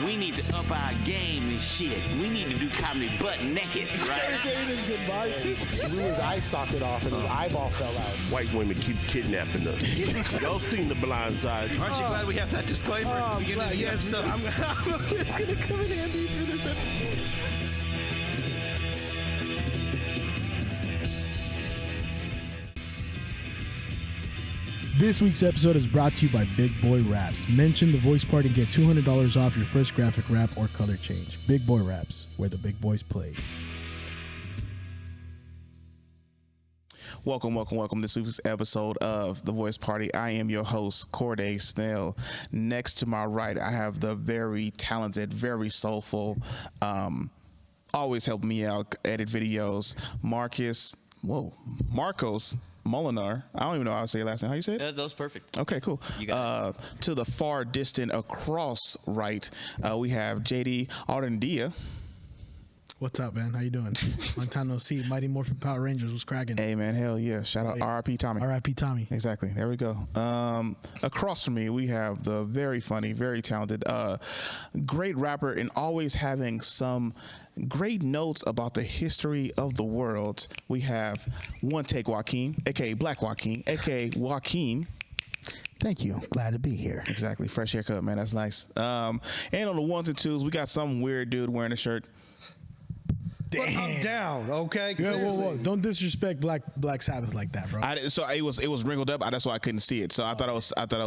We need to up our game and shit. We need to do comedy butt naked, right? He blew his eye socket off and his eyeball fell out. White women keep kidnapping us. Y'all seen The Blind Side? Aren't you glad we have that disclaimer at the beginning of the episode? It's going to come in handy for this episode. This week's episode is brought to you by Big Boy Raps. Mention the Voice Party and get $200 off your first graphic rap or color change. Big Boy Raps, where the big boys play. Welcome to this week's episode of The Voice Party. I am your host, Corday Snell. Next to my right, I have the very talented, very soulful, always helping me out, edit videos, Marcos Molinar. I don't even know how to say your last name. How you say it? That was perfect. Okay, cool. You got to the far distant across right, we have JD Ardendia. What's up, man? How you doing? Long time no see. Mighty Morphin Power Rangers was cracking. Hey, man, hell yeah. Shout out R.I.P. Tommy. R.I.P. Tommy. Exactly. There we go. Across from me, we have the very funny, very talented, great rapper and always having some great notes about the history of the world. We have One Take Joaquin, a.k.a. Black Joaquin, a.k.a. Joaquin. Thank you. Glad to be here. Exactly. Fresh haircut, man. That's nice. And on the ones and twos, we got some weird dude wearing a shirt. Damn. I'm down, okay? Yeah, whoa. Don't disrespect Black Sabbath like that, bro. So it was wrinkled up. That's why I couldn't see it. So I thought it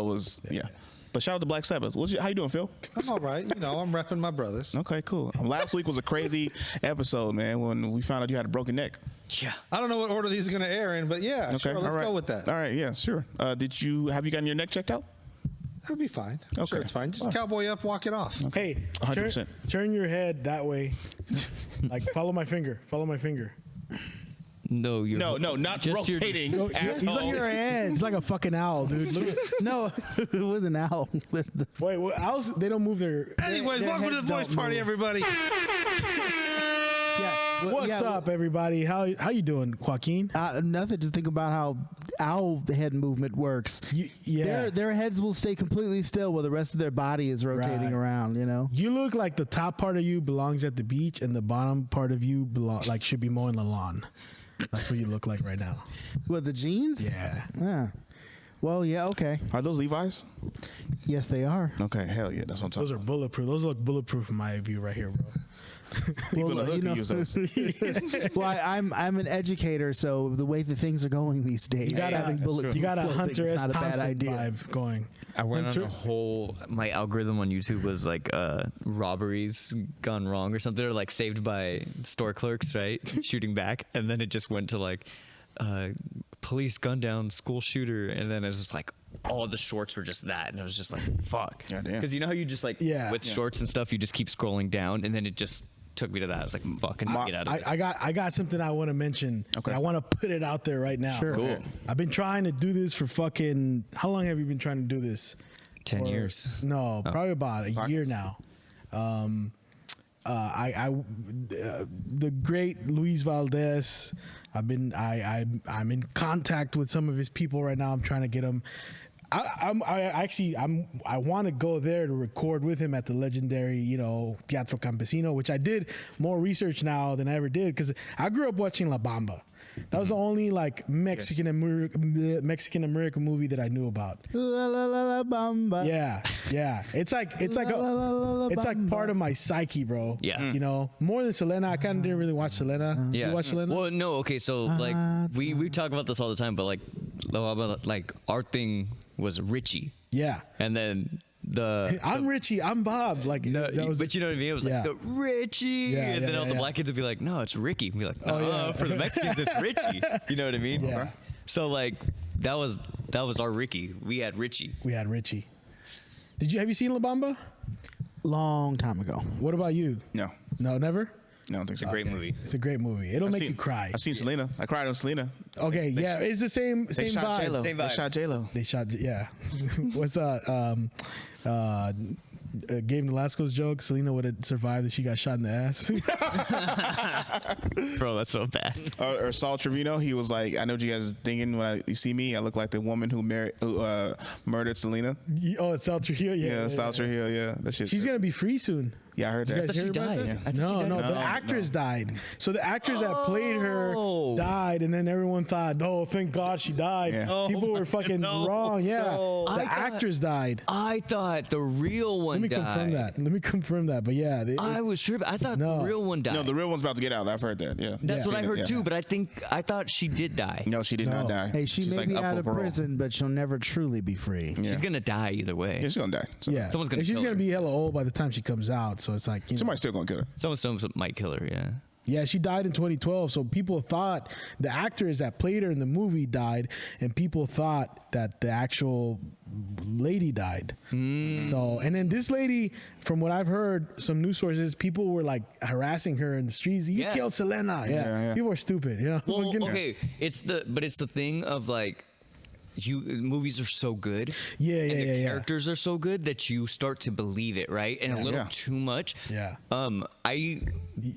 was. Yeah. But shout out to Black Sabbath. How you doing, Phil? I'm all right. I'm repping my brothers. Okay, cool. Last week was a crazy episode, man, when we found out you had a broken neck. Yeah. I don't know what order these are going to air in, but yeah, okay, sure, let's go with that. All right, yeah, sure. Have you gotten your neck checked out? That'll be fine. Okay. Sure, it's fine. Just cowboy up, walk it off. Okay. Hey, 100%. Turn your head that way. Like, follow my finger. No, not just rotating. He's on your head. He's like a fucking owl, dude. Look at, No, it was an owl. wait, owls, they don't move their. Anyways, welcome to the Voice Party, everybody. What's up, everybody? How you doing, Joaquin? Nothing. Just think about how owl head movement works. Their heads will stay completely still while the rest of their body is rotating around. You look like the top part of you belongs at the beach, and the bottom part of you should be mowing the lawn. That's what you look like right now. What, the jeans? Yeah. Well, yeah, okay. Are those Levi's? Yes, they are. Okay, hell yeah, that's what I'm talking Those are bulletproof. Those look bulletproof in my view right here, bro. People in the hood can use those. Well, I'm an educator, so the way the things are going these days, You got a Hunter S. Thompson vibe going. I went on a whole. My algorithm on YouTube was like robberies gone wrong or something, or like saved by store clerks, right? Shooting back, and then it just went to like police gun down school shooter, and then it's just like all the shorts were just that, and it was just like fuck. Yeah, damn. Because you know how you just like with shorts and stuff, you just keep scrolling down, and then it just took me to that. I was like, fucking get out of this. I got something I want to mention. Okay. I want to put it out there right now. Sure. Cool. I've been trying to do this for fucking. How long have you been trying to do this? 10 years. No, probably about a year now. The great Luis Valdez. I'm in contact with some of his people right now. I'm trying to get him. I want to go there to record with him at the legendary, Teatro Campesino, which I did more research now than I ever did because I grew up watching La Bamba. That was the only like Mexican American movie that I knew about. La la la la Bamba. Yeah. It's like part of my psyche, bro. Yeah. More than Selena. I kind of didn't really watch Selena. Yeah. You watch Selena? Well, no. Okay, so like we talk about this all the time, but like our thing was Richie. Yeah. And then I'm Richie. I'm Bob. Like, but you know what I mean? It was like the Richie, and then all the black kids would be like, "No, it's Ricky." And be like, for the Mexicans, it's Richie. You know what I mean? Yeah. So like that was our Ricky. We had Richie. Have you seen La Bamba? Long time ago. What about you? No, never. No, I don't think It's so. a great movie. It's a great movie. It'll make you cry. I've seen Selena. I cried on Selena. Okay, it's the same Shot vibe. J-Lo. Same They vibe. shot J-Lo. They shot, yeah. What's Gabe Nolasco's joke, Selena would have survived if she got shot in the ass. Bro, that's so bad. Or Saul Trevino, he was like, I know what you guys are thinking when you see me, I look like the woman who murdered Selena. Oh, it's Sal Trujillo. Yeah, Saul Trujillo. Yeah, that shit. She's gonna be free soon. Yeah, I heard You that. guys hear about died. that? Yeah. I thought No, she died. no, the No, actress no. died. So the actress that played her died, and then everyone thought, "Oh, thank God she died." Yeah. People were fucking wrong. Yeah, no. the I thought- actress died. I thought the real one Let me died. confirm that. But yeah, I was sure. I thought No. the real one died. No, the real one's about to get out. I've heard that. Yeah. That's what I heard Yeah. too. But I thought she did die. No, she did not die. Hey, she She's may like be up out for of parole. prison, but she'll never truly be free. Yeah. She's gonna die either way. Yeah, she's gonna die. So. yeah, Someone's gonna and she's kill gonna her. be hella old by the time she comes out. So it's like, Somebody's still gonna kill her. Someone might kill her. Yeah. Yeah, she died in 2012. So people thought the actress that played her in the movie died, and people thought that the actual lady died. So, and then this lady, from what I've heard, some news sources, people were like harassing her in the streets. You Yeah. killed Selena. Yeah. People are stupid. You know. Well, You know? okay. It's the thing of like. Movies are so good, Yeah, and yeah, the yeah, yeah. characters are so good that you start to believe it, right? And a little Yeah. too much. Yeah.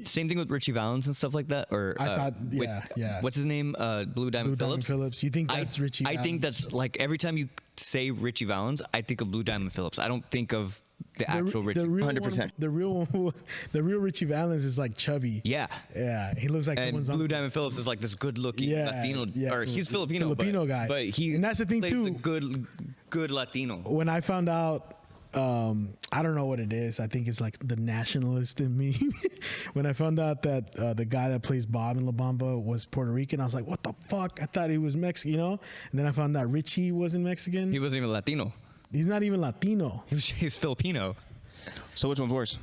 Same thing with Richie Valens and stuff like that. Or I thought, with- yeah. What's his name? Blue Diamond Blue Diamond Phillips. Phillips. You think that's Richie I think Valens? that's like every time you say Richie Valens, I think of Blue Diamond Phillips. I don't think of the actual Richie. the real 100%. one, the real Richie Valens is like chubby. Yeah. Yeah, he looks like And someone's Blue uncle. Diamond Phillips is like this good-looking Latino, or he's Filipino, guy. but he and that's the thing plays too. a good Latino. When I found out, I don't know what it is. I think it's like the nationalist in me. When I found out that the guy that plays Bob in La Bamba was Puerto Rican, I was like, what the fuck? I thought he was Mexican, you know? And then I found out Richie wasn't Mexican. He wasn't even Latino. He's not even Latino. He's Filipino. So which one's worse?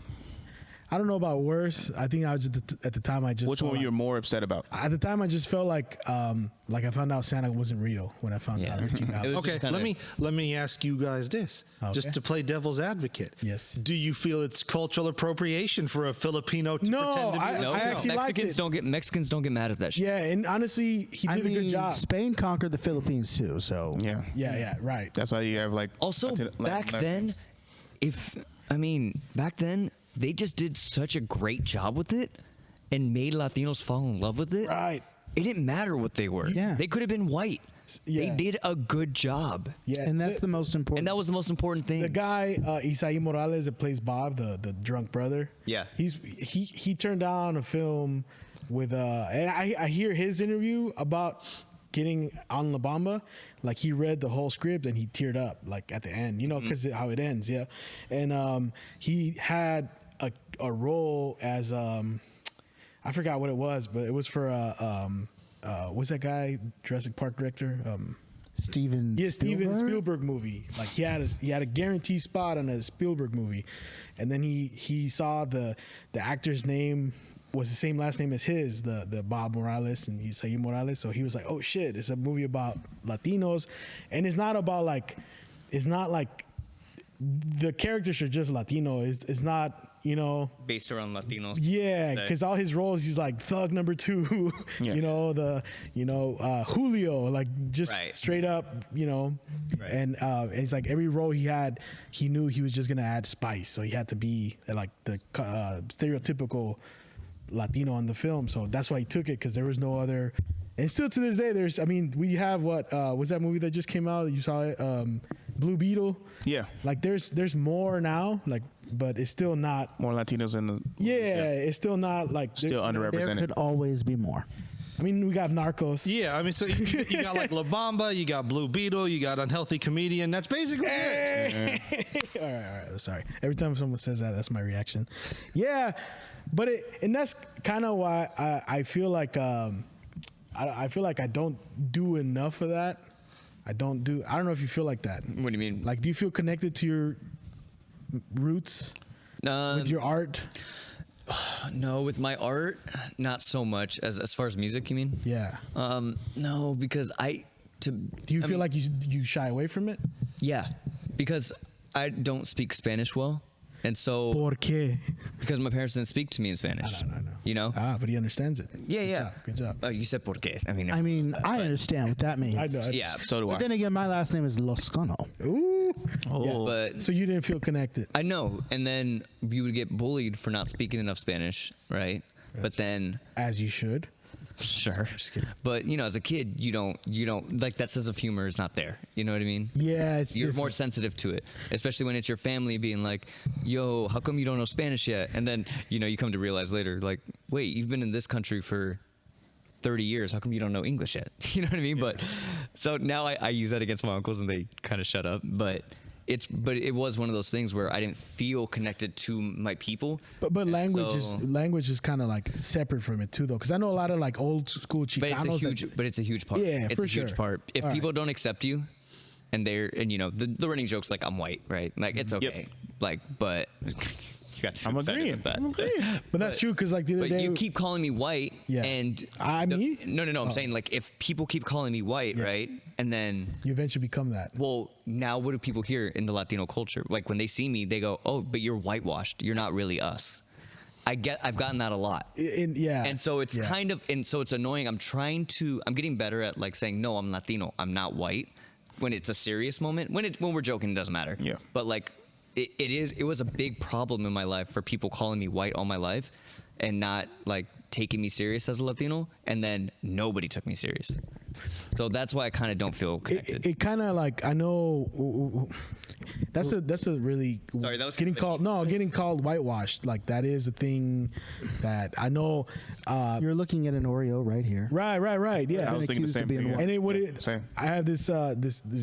I don't know about worse. I think I was at the time I just Which felt one like, you're more upset about? at the time I just felt like I found out Santa wasn't real when I found Yeah. out Richie Valens. It was Okay, just kinda- let me ask you guys this, just to play devil's advocate. Yes. Do you feel it's cultural appropriation for a Filipino to No, pretend to be I Latino? actually liked it. Mexicans don't get mad at that shit. Yeah, and honestly, he I did a good mean, job. Spain conquered the Philippines too, so Yeah. Yeah, right. That's why you have like. Also, back then, back then they just did such a great job with it and made Latinos fall in love with it. Right. It didn't matter what they were. Yeah. They could have been white. They Yeah. did a good job. Yeah, and that's the most important. And that was the most important thing. the guy Isai Morales that plays Bob, the drunk brother. Yeah. he turned down a film with and I hear his interview about getting on La Bamba. Like he read the whole script and he teared up like at the end, you know, because how it ends. Yeah, and he had a role as I forgot what it was, but it was for what's that guy, Jurassic Park director? Steven Steven Spielberg movie. Like he had a guaranteed spot on a Spielberg movie, and then he saw the actor's name was the same last name as his, the Bob Morales and Isai Morales. So he was like, oh shit, it's a movie about Latinos, and it's not like the characters are just Latino. It's not, you know. Based around Latinos. Yeah, because all his roles, he's like thug number 2, Yeah. you know, Julio, like just Right. straight up, you know. Right. And it's like every role he had, he knew he was just gonna add spice, so he had to be like the stereotypical Latino in the film. So that's why he took it, because there was no other. And still to this day, we have what was that movie that just came out? You saw it, Blue Beetle. Yeah. Like there's more now, like, but it's still not. More Latinos in the. Yeah, it's still not like Still there underrepresented. could always be more. I mean, we got Narcos. Yeah, I mean, so you got like La Bamba, you got Blue Beetle, you got Unhealthy Comedian. That's basically it. all right. Sorry. Every time someone says that, that's my reaction. Yeah, but and that's kind of why I feel like I feel like I don't do enough of that. I don't know if you feel like that. What do you mean? Like, do you feel connected to your roots with your art? No, with my art, not so much. As far as music, you mean? Yeah. No, because Do you feel like you shy away from it? Yeah, because I don't speak Spanish well, and so ¿Por qué? because my parents didn't speak to me in Spanish. I know. You know? But he understands it. Yeah. Good job. You said por qué. I mean, I understand what that means. I know. Yeah. So do I. But then again, my last name is Loscano. Ooh. Oh, but so you didn't feel connected. I know. And then you would get bullied for not speaking enough Spanish, right? But then, as you should. Sure. Just kidding. But as a kid, you don't like that sense of humor is not there. You know what I mean? Yeah, it's you're different. more sensitive to it, especially when it's your family being like, "Yo, how come you don't know Spanish yet?" And then you come to realize later, like, "Wait, you've been in this country for 30 years. How come you don't know English yet?" You know what I mean? Yeah. But so now I use that against my uncles, and they kind of shut up. But it was one of those things where I didn't feel connected to my people. But language is kind of like separate from it too, though, because I know a lot of like old school Chicanos. But it's a huge part. Yeah, it's for a huge sure. part. If people don't accept you, and the running joke's like I'm white, right? Like it's okay. Yep. Like, but. I'm agreeing. But that's true because like the other day, you keep calling me white, and no. I'm saying like if people keep calling me white, right, and then you eventually become that. Well, now what do people hear in the Latino culture? Like when they see me, they go, "Oh, but you're whitewashed. You're not really us." I've gotten that a lot. And so it's kind of, and so it's annoying. I'm getting better at like saying, "No, I'm Latino. I'm not white." When it's a serious moment, when we're joking, it doesn't matter. Yeah. But like. It was a big problem in my life for people calling me white all my life and not like taking me serious as a Latino, and then nobody took me serious. So that's why I kind of don't feel connected. It kind of like, I know that's a really sorry, that was getting called whitewashed. Like that is a thing that I know. You're looking at an Oreo right here. Right. Yeah, I was thinking the same thing. And I have this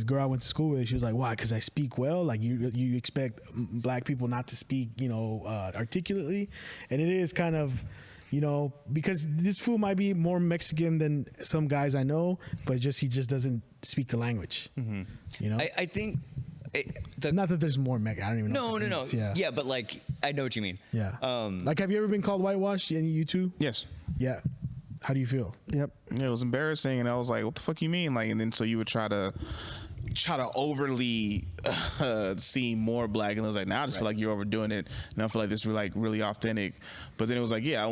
girl I went to school with. She was like, "Why? Because I speak well. Like you expect black people not to speak, articulately," and it is kind of. Because this fool might be more Mexican than some guys I know, but he just doesn't speak the language. Mm-hmm. I think. Not that there's more Mexican. I don't even know. No. Yeah, but like I know what you mean. Yeah. Like, have you ever been called whitewashed? And you too? Yes. Yeah. How do you feel? Yep. Yeah, it was embarrassing, and I was like, "What the fuck you mean?" Like, and then so you would try to overly seem more black, and I was like, "Now I just feel like you're overdoing it, and I feel like this is like really authentic." But then it was like, yeah,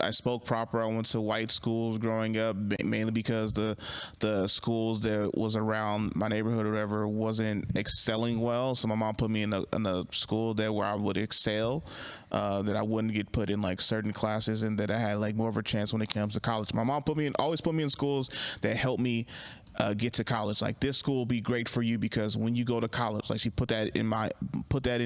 I spoke proper. I went to white schools growing up, mainly because the schools that was around my neighborhood or whatever wasn't excelling well. So my mom put me in a school there where I would excel, that I wouldn't get put in like certain classes, and that I had like more of a chance when it comes to college. My mom always put me in schools that helped me get to college. Like, this school will be great for you because when you go to college, like she put that in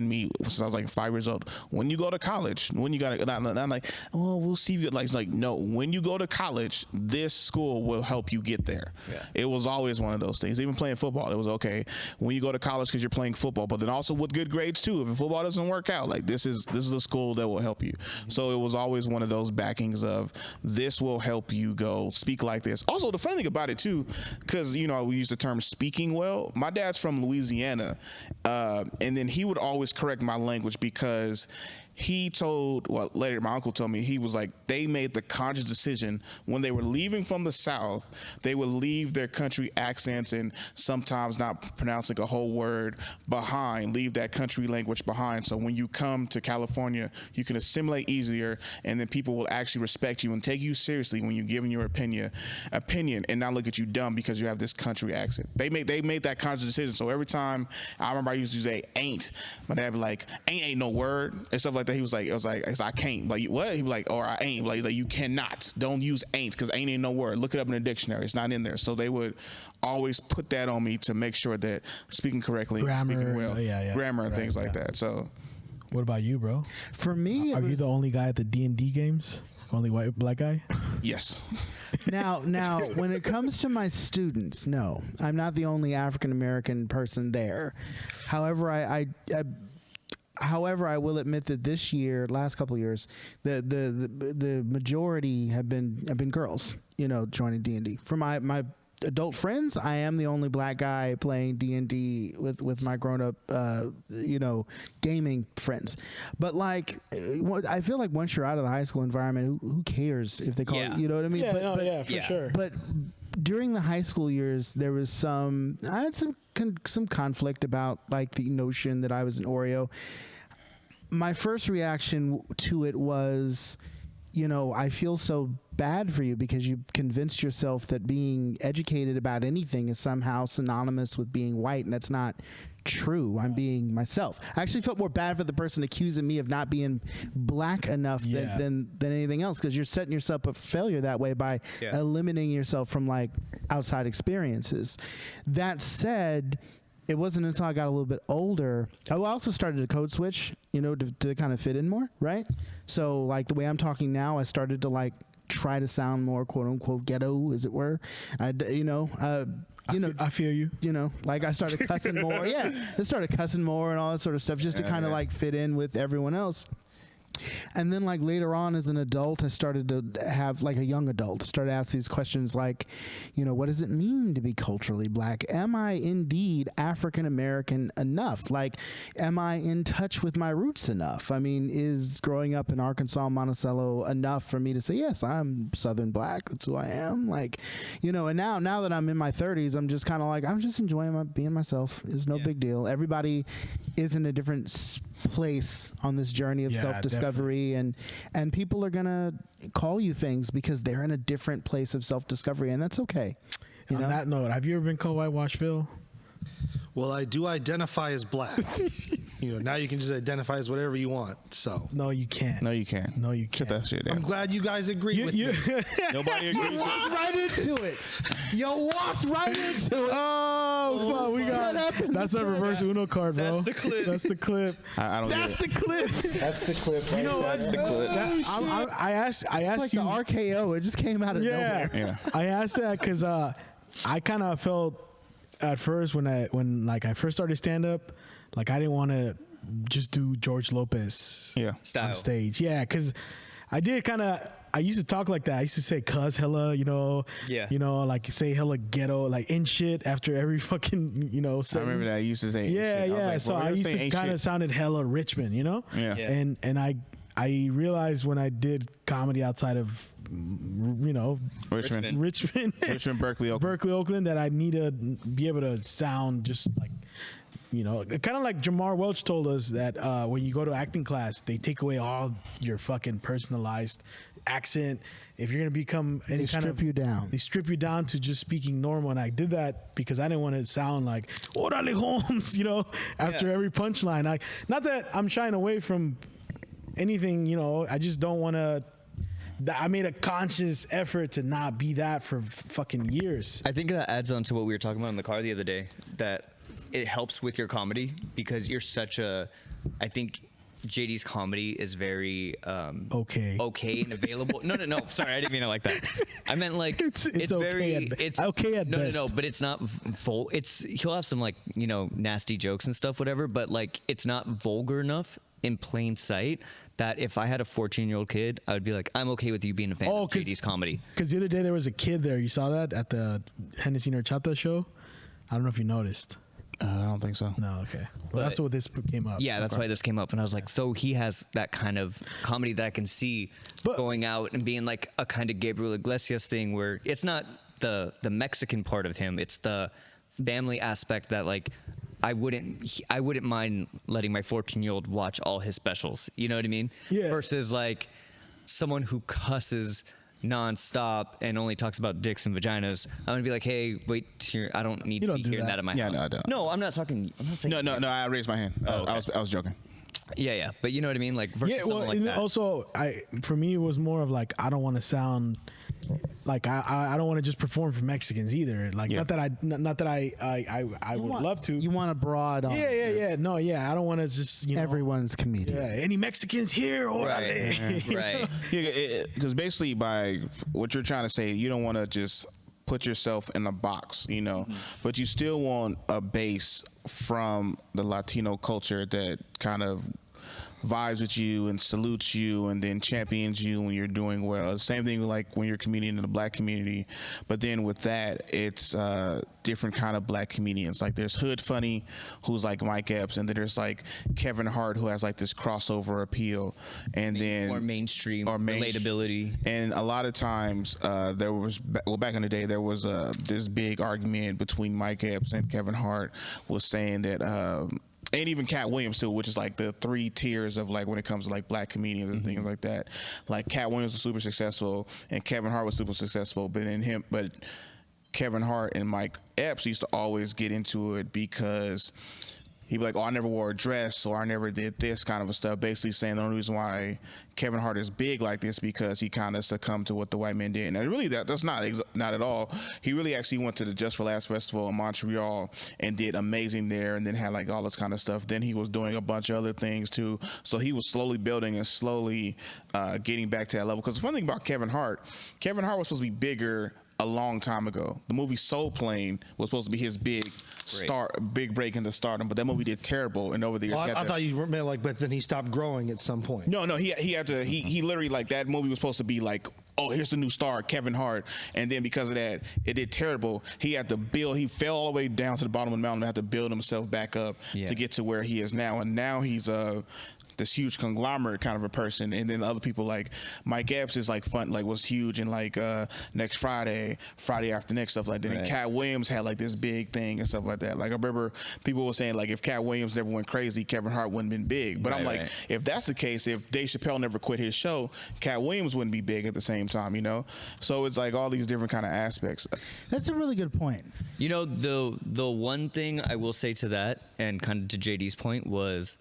me since I was like 5 years old. When you go to college, I'm like, well, we'll see you. Like, it's like, no, when you go to college, this school will help you get there. Yeah. It was always one of those things. Even playing football, it was okay when you go to college because you're playing football, but then also with good grades too. If football doesn't work out, like this is a school that will help you. Mm-hmm. So it was always one of those backings of this will help you go speak like this. Also, the funny thing about it too, because we use the term speaking well. My dad's from Louisiana, and then he would always correct my language because later my uncle told me, he was like, they made the conscious decision when they were leaving from the South, they would leave their country accents and sometimes not pronouncing a whole word behind, leave that country language behind. So when you come to California, you can assimilate easier, and then people will actually respect you and take you seriously when you're giving your opinion and not look at you dumb because you have this country accent. They made that conscious decision. So every time, I remember I used to say ain't, my dad would be like, ain't no word and stuff like that. He was like, I can't. Like, what? He'd be like, or I ain't. Like you cannot. Don't use ain't, because ain't no word. Look it up in the dictionary. It's not in there. So they would always put that on me to make sure that speaking correctly, speaking well, grammar and things like that. So, what about you, bro? For me, are you the only guy at the D&D games? Only black guy? Yes. Now, when it comes to my students, no, I'm not the only African American person there. However, However, I will admit that this year, last couple of years, the majority have been girls, joining D&D. For my adult friends, I am the only black guy playing D&D with my grown up, gaming friends. But like, I feel like once you're out of the high school environment, who cares if they call it? You know what I mean? For sure. But during the high school years, I had some conflict about like the notion that I was an Oreo. My first reaction to it was, I feel so bad for you because you convinced yourself that being educated about anything is somehow synonymous with being white, and that's not true. I'm being myself. I actually felt more bad for the person accusing me of not being black enough than anything else, because you're setting yourself up for failure that way by eliminating yourself from like outside experiences. That said, it wasn't until I got a little bit older. I also started to code switch, you know, to kind of fit in more, right? So like the way I'm talking now, I started to like try to sound more quote unquote ghetto, as it were. I feel you. You know, like I started cussing more. Yeah, I started cussing more and all that sort of stuff just to kind of like fit in with everyone else. And then like later on as an adult, I started to have like a young adult, started to ask these questions like, you know, what does it mean to be culturally black? Am I indeed African American enough? Like, am I in touch with my roots enough? I mean, is growing up in Arkansas, Monticello enough for me to say, yes, I'm Southern black. That's who I am. Like, you know, and now that I'm in my 30s, I'm just kind of like, I'm just enjoying being myself. It's no big deal. Everybody is in a different place on this journey of self-discovery, and people are gonna call you things because they're in a different place of self-discovery, and that's okay. On that note, have you ever been called Whitewashville? Well, I do identify as black. You know, now you can just identify as whatever you want. So no, you can't. No, you can't. No, you can't. Get that shit down. I'm glad you guys agree with me. Nobody agrees. You walked right into it. You walked right into it. Oh, fuck, we got that's a reverse Uno card, bro. That's the clip. That's the clip. I don't That's the clip. That's the clip. Right? You know what? That's the clip. I asked It's like you. the RKO. It just came out of nowhere. Yeah. I asked that because I kind of felt at first when I first started stand up, like I didn't want to just do George Lopez Style. on stage. Yeah, because I did kind of. I used to talk like that. I used to say "cuz" hella, you know. Yeah. You know, like say hella ghetto, like in shit after every fucking, you know. Sentence. I remember that I used to say. Yeah, shit. yeah. Like, So well, I used saying to ain't kind of shit. sounded hella Richmond, you know. Yeah. And I realized when I did comedy outside of, you know, Richmond, Berkeley, Oakland, that I need to be able to sound just like, you know, kind of like Jamar Welch told us that when you go to acting class, they take away all your fucking personalized accent. If you're gonna become any They kind strip of, you down. They strip you down to just speaking normal, and I did that because I didn't want to sound like "Orale Holmes," you know, after every punchline. Not that I'm shying away from anything, you know. I just don't want to. I made a conscious effort to not be that for fucking years. I think that adds on to what we were talking about in the car the other day, that it helps with your comedy because you're such a, I think JD's comedy is very okay and available. No, sorry, I didn't mean it like that. I meant like it's okay very it's okay at best. No, but it's not full. He'll have some like, you know, nasty jokes and stuff, whatever, but like it's not vulgar enough in plain sight that if I had a 14-year-old kid, I would be like, I'm okay with you being a fan of JD's comedy. Because the other day there was a kid there. You saw that at the Hennessy Horchata show? I don't know if you noticed. I don't think so. No, okay. Well, that's what this came up. Yeah, that's why this came up. And I was like, so he has that kind of comedy that I can see going out and being like a kind of Gabriel Iglesias thing where it's not the Mexican part of him. It's the family aspect that like, I wouldn't mind letting my 14-year-old watch all his specials. You know what I mean? Yeah. Versus like someone who cusses nonstop and only talks about dicks and vaginas. I'm gonna be like, hey, wait here. I don't need to be hearing that in my house. No, I don't. No, I'm not talking. I'm not saying. No. I raised my hand. Okay. I was joking. Yeah. But you know what I mean? Like versus someone like that. Also, for me, it was more of like I don't want to sound like I don't want to just perform for Mexicans either. Like not that I would love to. You want a broad on. Yeah. No, yeah. I don't want to just, you know. Everyone's comedian. Yeah. Any Mexicans here? Or Right. Because basically, by what you're trying to say, you don't want to just put yourself in a box, you know, but you still want a base from the Latino culture that kind of vibes with you and salutes you and then champions you when you're doing well. Same thing like when you're a comedian in the black community, but then with that, it's different kind of black comedians. Like there's Hood Funny, who's like Mike Epps, and then there's like Kevin Hart, who has like this crossover appeal, and then more mainstream relatability. And a lot of times there was, well, back in the day, there was this big argument between Mike Epps and Kevin Hart was saying that and even Cat Williams too, which is like the 3 tiers of like when it comes to like black comedians and things like that. Like Cat Williams was super successful and Kevin Hart was super successful, but Kevin Hart and Mike Epps used to always get into it because he'd be like, oh, I never wore a dress or I never did this kind of a stuff, basically saying the only reason why Kevin Hart is big like this because he kind of succumbed to what the white man did. And really that's not at all. He really actually went to the Just for Laughs Festival in Montreal and did amazing there and then had like all this kind of stuff. Then he was doing a bunch of other things too. So he was slowly building and slowly getting back to that level. Because the funny thing about Kevin Hart was supposed to be bigger a long time ago. The movie Soul Plane was supposed to be his big break into stardom, but that movie did terrible. And over the years, I thought you meant like, but then he stopped growing at some point. No, he had to. He literally like that movie was supposed to be like, oh, here's the new star, Kevin Hart, and then because of that, it did terrible. He had to build. He fell all the way down to the bottom of the mountain and had to build himself back up to get to where he is now. And now he's this huge conglomerate kind of a person, and then the other people like Mike Epps is like fun, like was huge in like Next Friday After Next, stuff like that. Right. And Cat Williams had like this big thing and stuff like that. Like I remember people were saying like if Cat Williams never went crazy, Kevin Hart wouldn't have been big. But I'm like, if that's the case, if Dave Chappelle never quit his show, Cat Williams wouldn't be big at the same time, you know? So it's like all these different kind of aspects. That's a really good point. You know, the one thing I will say to that, and kind of to JD's point, was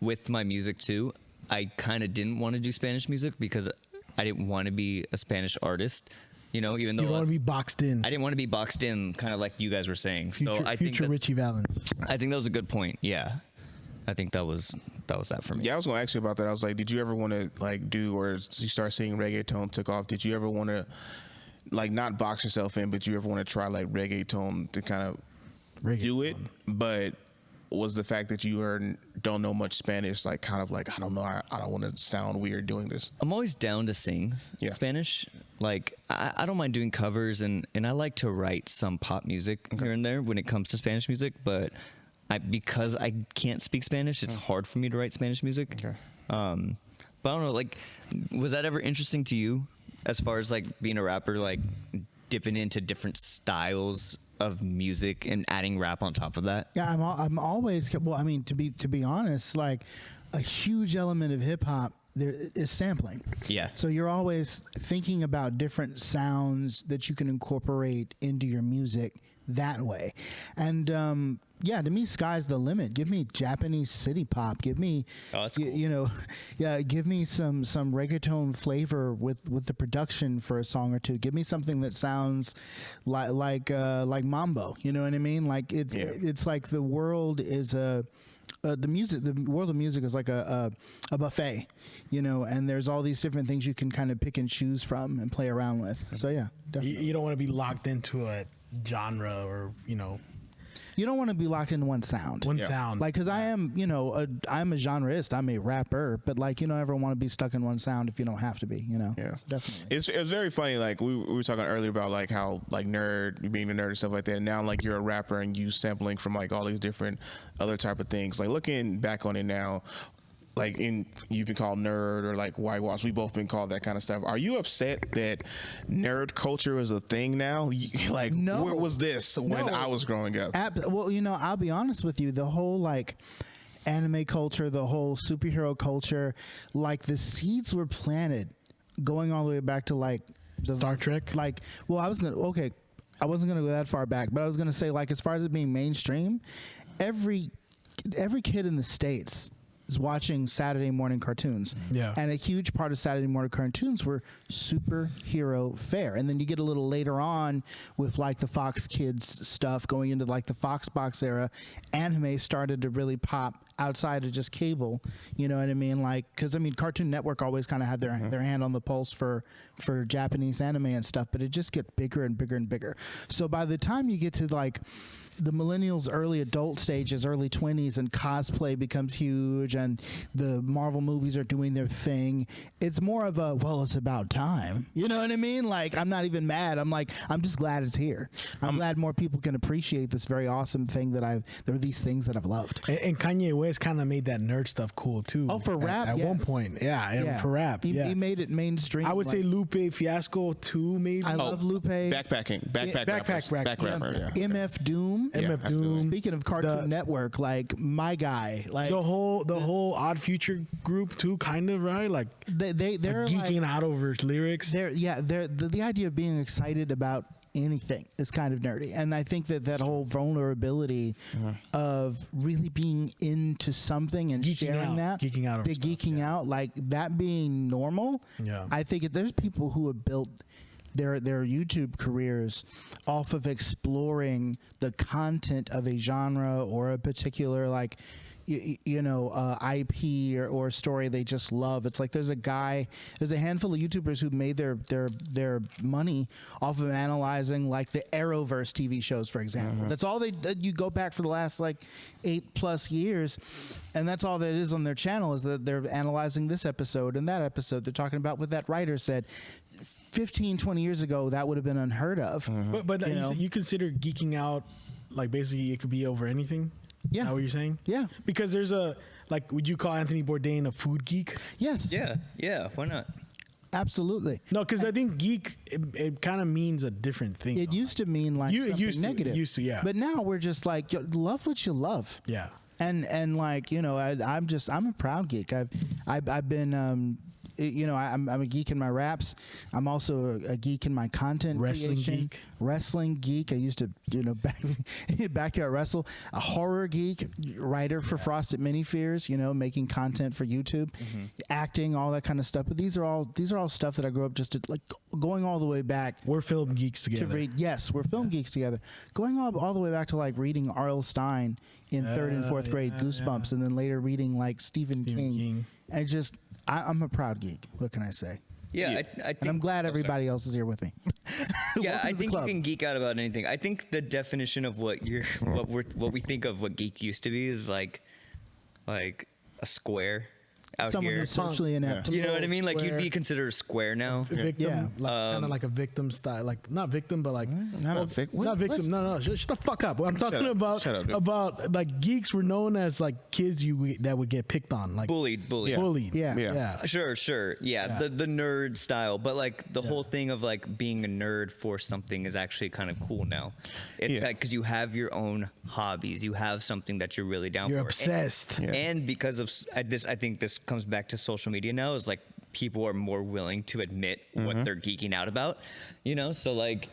with my music too, I kind of didn't want to do Spanish music because I didn't want to be a Spanish artist, you know, even though you want to be boxed in. I didn't want to be boxed in, kind of like you guys were saying. So I think Richie Valens. I think that was a good point. Yeah, I think that was that for me. Yeah, I was gonna ask you about that. I was like, did you ever want to like do, or you start seeing reggaeton took off? Did you ever want to like not box yourself in, but you ever want to try like reggaeton to kind of do it, but was the fact that you don't know much Spanish like kind of like, I don't know, I don't want to sound weird doing this? I'm always down to sing Spanish. Like I don't mind doing covers, and I like to write some pop music here and there when it comes to Spanish music, but because I can't speak Spanish, it's hard for me to write Spanish music. But I don't know, like, was that ever interesting to you as far as like being a rapper, like dipping into different styles of music and adding rap on top of that? Yeah, I'm always, well, I mean, to be honest, like a huge element of hip hop there is sampling. Yeah. So you're always thinking about different sounds that you can incorporate into your music that way. And yeah, to me, sky's the limit. Give me Japanese city pop. Give me, that's cool. Give me some reggaeton flavor with the production for a song or two. Give me something that sounds like mambo. You know what I mean? Like it's like the world is the world of music is like a buffet, you know, and there's all these different things you can kind of pick and choose from and play around with. So yeah, definitely. You don't want to be locked into a genre, or you don't want to be locked into one sound. Like, because I am, I'm a genreist. I'm a rapper, but like, you don't ever want to be stuck in one sound if you don't have to be, Yeah, definitely. It's very funny. Like we were talking earlier about like how like being a nerd and stuff like that. And now like you're a rapper and you sampling from like all these different other type of things. Like looking back on it now, like you've been called nerd or like whitewash. We both been called that kind of stuff. Are you upset that nerd culture is a thing now? Like, no. Where was this when I was growing up? Well, I'll be honest with you. The whole like anime culture, the whole superhero culture, like the seeds were planted going all the way back to like Star Trek. Like, well, I wasn't gonna go that far back, but I was gonna say like as far as it being mainstream, every kid in the States is watching Saturday morning cartoons. Yeah. And a huge part of Saturday morning cartoons were superhero fare. And then you get a little later on with like the Fox Kids stuff going into like the Fox Box era. Anime started to really pop outside of just cable. You know what I mean? Like, because I mean, Cartoon Network always kind of had their hand on the pulse for Japanese anime and stuff, but it just get bigger and bigger and bigger. So by the time you get to like the millennials early adult stages, early 20s, and cosplay becomes huge and the Marvel movies are doing their thing, it's more of a, well, it's about time. You know what I mean? Like, I'm not even mad. I'm like, I'm just glad it's here. I'm glad more people can appreciate this very awesome thing there are these things that I've loved. And Kanye West kind of made that nerd stuff cool too. Oh, for rap, at yes. one point, yeah, for rap, He made it mainstream. I would say like, Lupe Fiasco too, maybe. I love Lupe. Backpack rapper. Yeah. MF Doom. MF Doom. Speaking of Cartoon Network, like my guy, like the whole Odd Future group too, kind of, right? Like they're geeking out over lyrics. The idea of being excited about anything is kind of nerdy, and I think that whole vulnerability of really being into something and sharing geeking out, like that being normal. Yeah. I think there's people who have built their YouTube careers off of exploring the content of a genre or a particular like IP or story they just love. It's like there's a handful of YouTubers who made their money off of analyzing like the Arrowverse TV shows, for example. That's all you go back for the last like 8+ years, and that's all that is on their channel, is that they're analyzing this episode and that episode. They're talking about what that writer said. 15-20 years ago, that would have been unheard of. But you consider geeking out like basically it could be over anything? Yeah. Is that what you're saying? Yeah. Because there's would you call Anthony Bourdain a food geek? Yes. Yeah, why not? Absolutely. No, because I think geek, it kind of means a different thing. It used to mean like something negative. Used to, yeah. But now we're just like, love what you love. Yeah. And like, I'm a proud geek. I've been, I'm a geek in my raps. I'm also a geek in my content creation. Wrestling geek. I used to, backyard wrestle. A horror geek, writer for Frosted Mini Fears, making content for YouTube, acting, all that kind of stuff. But these are all stuff that I grew up just like going all the way back. We're film geeks together. To read, yes, we're film geeks together. Going all the way back to like reading R.L. Stein in 3rd and 4th grade, Goosebumps, and then later reading like Stephen King. And just, I'm a proud geek. What can I say? Yeah, I think, and I'm glad everybody else is here with me. Yeah, I think you can geek out about anything. I think the definition of what we think of what geek used to be is like a square out Someone here. who's socially inept. You know what I mean? Like you'd be considered a square now. Victim, kind of like a victim style, like not victim, but like Not victim. not victim. No, shut the fuck up. I'm talking about Shut up, dude. about like geeks were known as like kids that would get picked on, like Bullied. bullied. Yeah. Sure. Yeah, the nerd style, but like the whole thing of like being a nerd for something is actually kind of cool now. It's because you have your own hobbies, you have something that you're really down You're for. obsessed. And because of this, I think this comes back to social media now. Is like people are more willing to admit what they're geeking out about. So like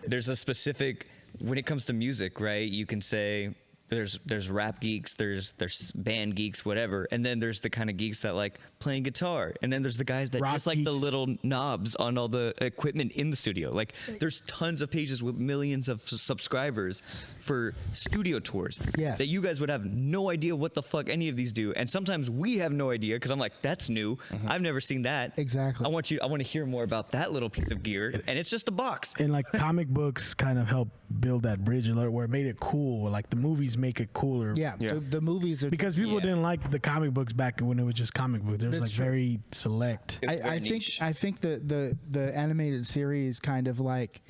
there's a specific when it comes to music, right? You can say. There's rap geeks, there's band geeks, whatever, and then there's the kind of geeks that like playing guitar, and then there's the guys that Rock just like the geeks. little knobs on all the equipment in the studio. Like there's tons of pages with millions of subscribers for studio tours Yes. that you guys would have no idea what the fuck any of these do, and sometimes we have no idea because I'm like, that's new. I've never seen that. Exactly. I want to hear more about that little piece of gear, and it's just a box. And like comic books kind of help build that bridge a little, where it made it cool. Like the movies make it cooler. Yeah. The movies are Because people Yeah. didn't like the comic books back when it was just comic books. There was That's like true. very select. It's very niche. I think the animated series kind of like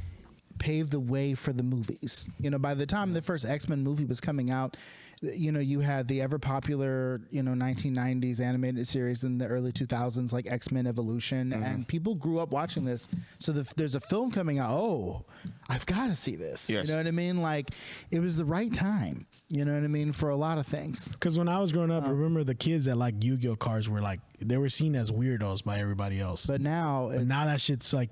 paved the way for the movies. By the time the first X-Men movie was coming out, you had the ever popular 1990s animated series in the early 2000s like X-Men Evolution, and people grew up watching this. So there's a film coming out. Oh, I've got to see this. Yes. You know what I mean? Like it was the right time. You know what I mean, for a lot of things. Because when I was growing up, I remember the kids that like Yu-Gi-Oh cards were like, they were seen as weirdos by everybody else. But now, now that shit's like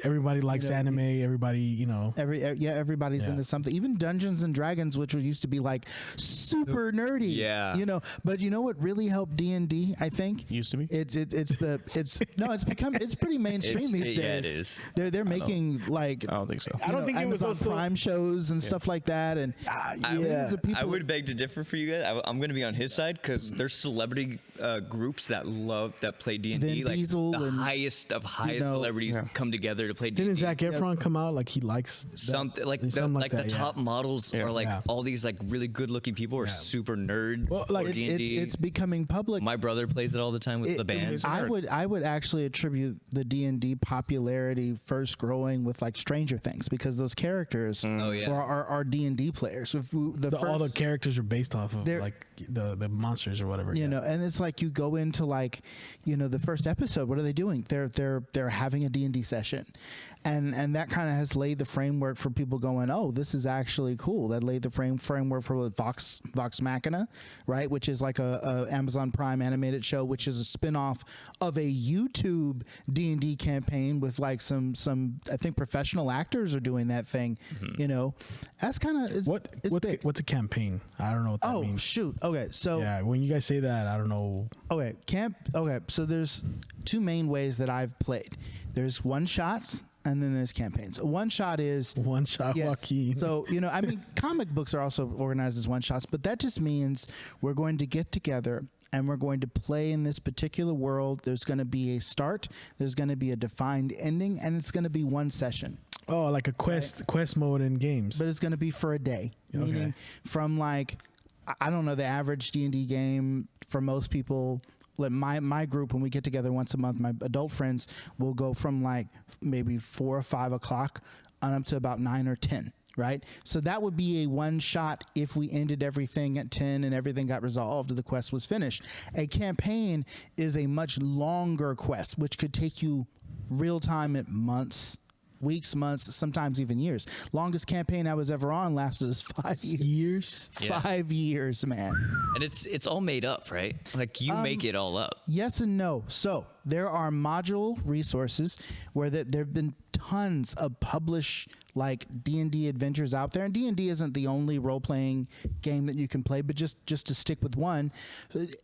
everybody likes anime. Everybody, everybody's Yeah. into something. Even Dungeons and Dragons, which used to be like super nerdy. Yeah. But you know what really helped D&D? I think Used to be? It's pretty mainstream these days. Yeah, it is. They're making like I don't think so. I don't think it was Amazon also Prime shows and stuff like that. And millions of people. I would beg to differ for you guys. I'm going to be on his side because there's celebrity groups that love love that play D&D. Vin Like Diesel the and, highest of highest know, celebrities come together to play D&D. Didn't Zac Efron come out like he likes that? Something like Something the that, top models are like Yeah. all these like really good looking people are super nerds. Well, like, for D&D. it's becoming public. My brother plays it all the time with the band. I would actually attribute the D&D popularity first growing with like Stranger Things, because those characters are D&D players. If all the characters are based off of like the monsters or whatever. You know, and it's like you go into like, you know, the first episode. What are they doing? They're having a D&D session, and that kind of has laid the framework for people going, oh, this is actually cool. That laid the framework for Vox Machina, right? Which is like a Amazon Prime animated show, which is a spinoff of a YouTube D&D campaign with like some I think professional actors are doing that thing. You know, that's kind of what's a campaign? I don't know what that means. Oh shoot. Okay, so yeah, when you guys say that, I don't know. Okay, so there's two main ways that I've played. There's one shots and then there's campaigns. One shot is one shot, Joaquin. So, you know, I mean, comic books are also organized as one shots, but that just means we're going to get together and we're going to play in this particular world. There's going to be a start, there's going to be a defined ending, and it's going to be one session. Oh, like a quest mode in games. But it's going to be for a day. Meaning from like, I don't know, the average D&D game for most people, like my group, when we get together once a month, my adult friends will go from like maybe 4 or 5 o'clock on up to about 9 or 10, right? So that would be a one shot if we ended everything at 10 and everything got resolved, the quest was finished. A campaign is a much longer quest, which could take you real time at months, weeks, months, sometimes even years. Longest campaign I was ever on lasted us 5 years. 5 years, man. And it's all made up, right? Like you make it all up. Yes and no. So there are module resources where there have been tons of published like D&D adventures out there, and D&D isn't the only role-playing game that you can play, but just to stick with one,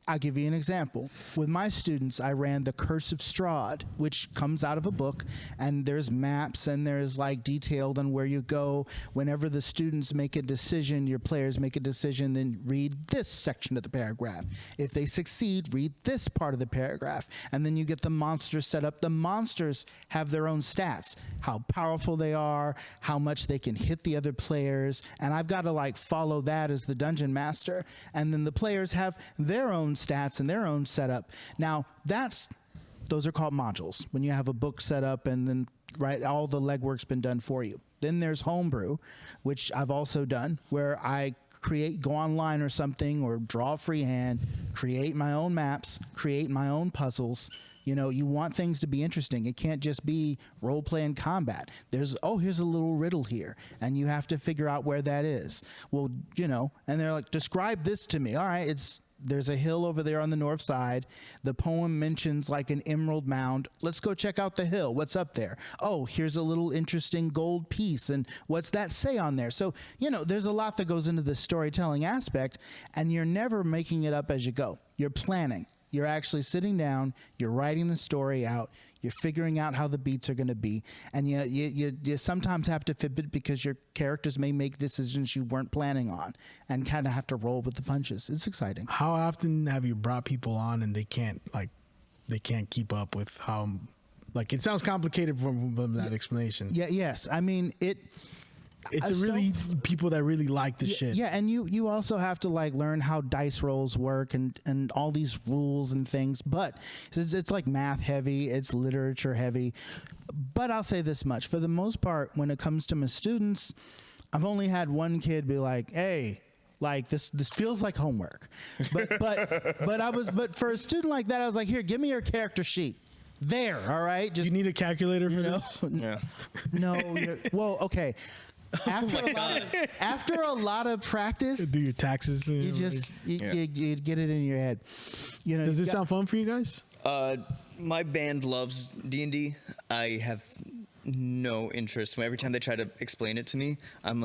I'll give you an example. With my students, I ran The Curse of Strahd, which comes out of a book, and there's maps and there's like detailed on where you go. Whenever the students make a decision, your players make a decision, then read this section of the paragraph. If they succeed, read this part of the paragraph, and then you get the monsters set up. The monsters have their own stats, how powerful they are, how much they can hit the other players, and I've got to like follow that as the dungeon master. And then the players have their own stats and their own setup. Now those are called modules, when you have a book set up and then all the legwork's been done for you. Then there's homebrew, which I've also done, where I go online or something, or draw freehand, create my own maps, create my own puzzles. You know, you want things to be interesting. It can't just be role play and combat. Here's a little riddle here, and you have to figure out where that is. Well, you know, and they're like, describe this to me. All right, there's a hill over there on the north side. The poem mentions like an emerald mound. Let's go check out the hill. What's up there? Oh, here's a little interesting gold piece. And what's that say on there? So, you know, there's a lot that goes into the storytelling aspect, and you're never making it up as you go. You're planning. You're actually sitting down, you're writing the story out, you're figuring out how the beats are going to be, and you sometimes have to fit it because your characters may make decisions you weren't planning on, and kind of have to roll with the punches. It's exciting. How often have you brought people on and they can't keep up with how, like, it sounds complicated from that explanation. Yeah, yes. I mean, it's really people that really like the shit. Yeah, and you also have to like learn how dice rolls work and all these rules and things. But it's like math heavy, it's literature heavy. But I'll say this much: for the most part, when it comes to my students, I've only had one kid be like, "Hey, like this feels like homework." But for a student like that, I was like, "Here, give me your character sheet." There, all right. You need a calculator for this? Yeah. No. Well, okay. After a lot of practice, do your taxes. You get it in your head. You know. Does this sound fun for you guys? My band loves D&D. I have no interest. Every time they try to explain it to me, I'm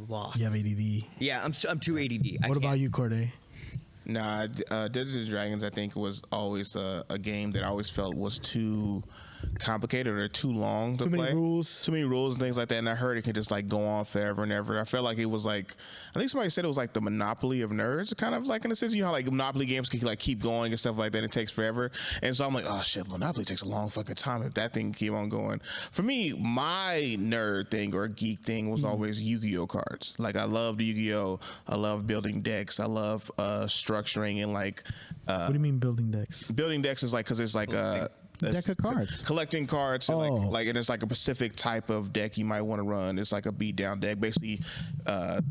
lost. You have ADD. Yeah, I'm too ADD. What about you, Corday? Nah, Dungeons and Dragons, I think, was always a game that I always felt was too complicated or too long to Too play. many rules. Too many rules and things like that. And I heard it can just like go on forever and ever. I felt like it was like, I think somebody said it was like the Monopoly of nerds, kind of like in a sense. You know how like Monopoly games can like keep going and stuff like that. It takes forever. And so I'm like, oh shit, Monopoly takes a long fucking time if that thing keep on going. For me, my nerd thing or geek thing was always Yu-Gi-Oh cards. Like I loved Yu-Gi-Oh. I love building decks. I love structuring and like. What do you mean building decks? Building decks is like because it's like a Deck of cards. collecting cards and Oh. like and it's like a specific type of deck you might want to run. It's like a beat down deck, basically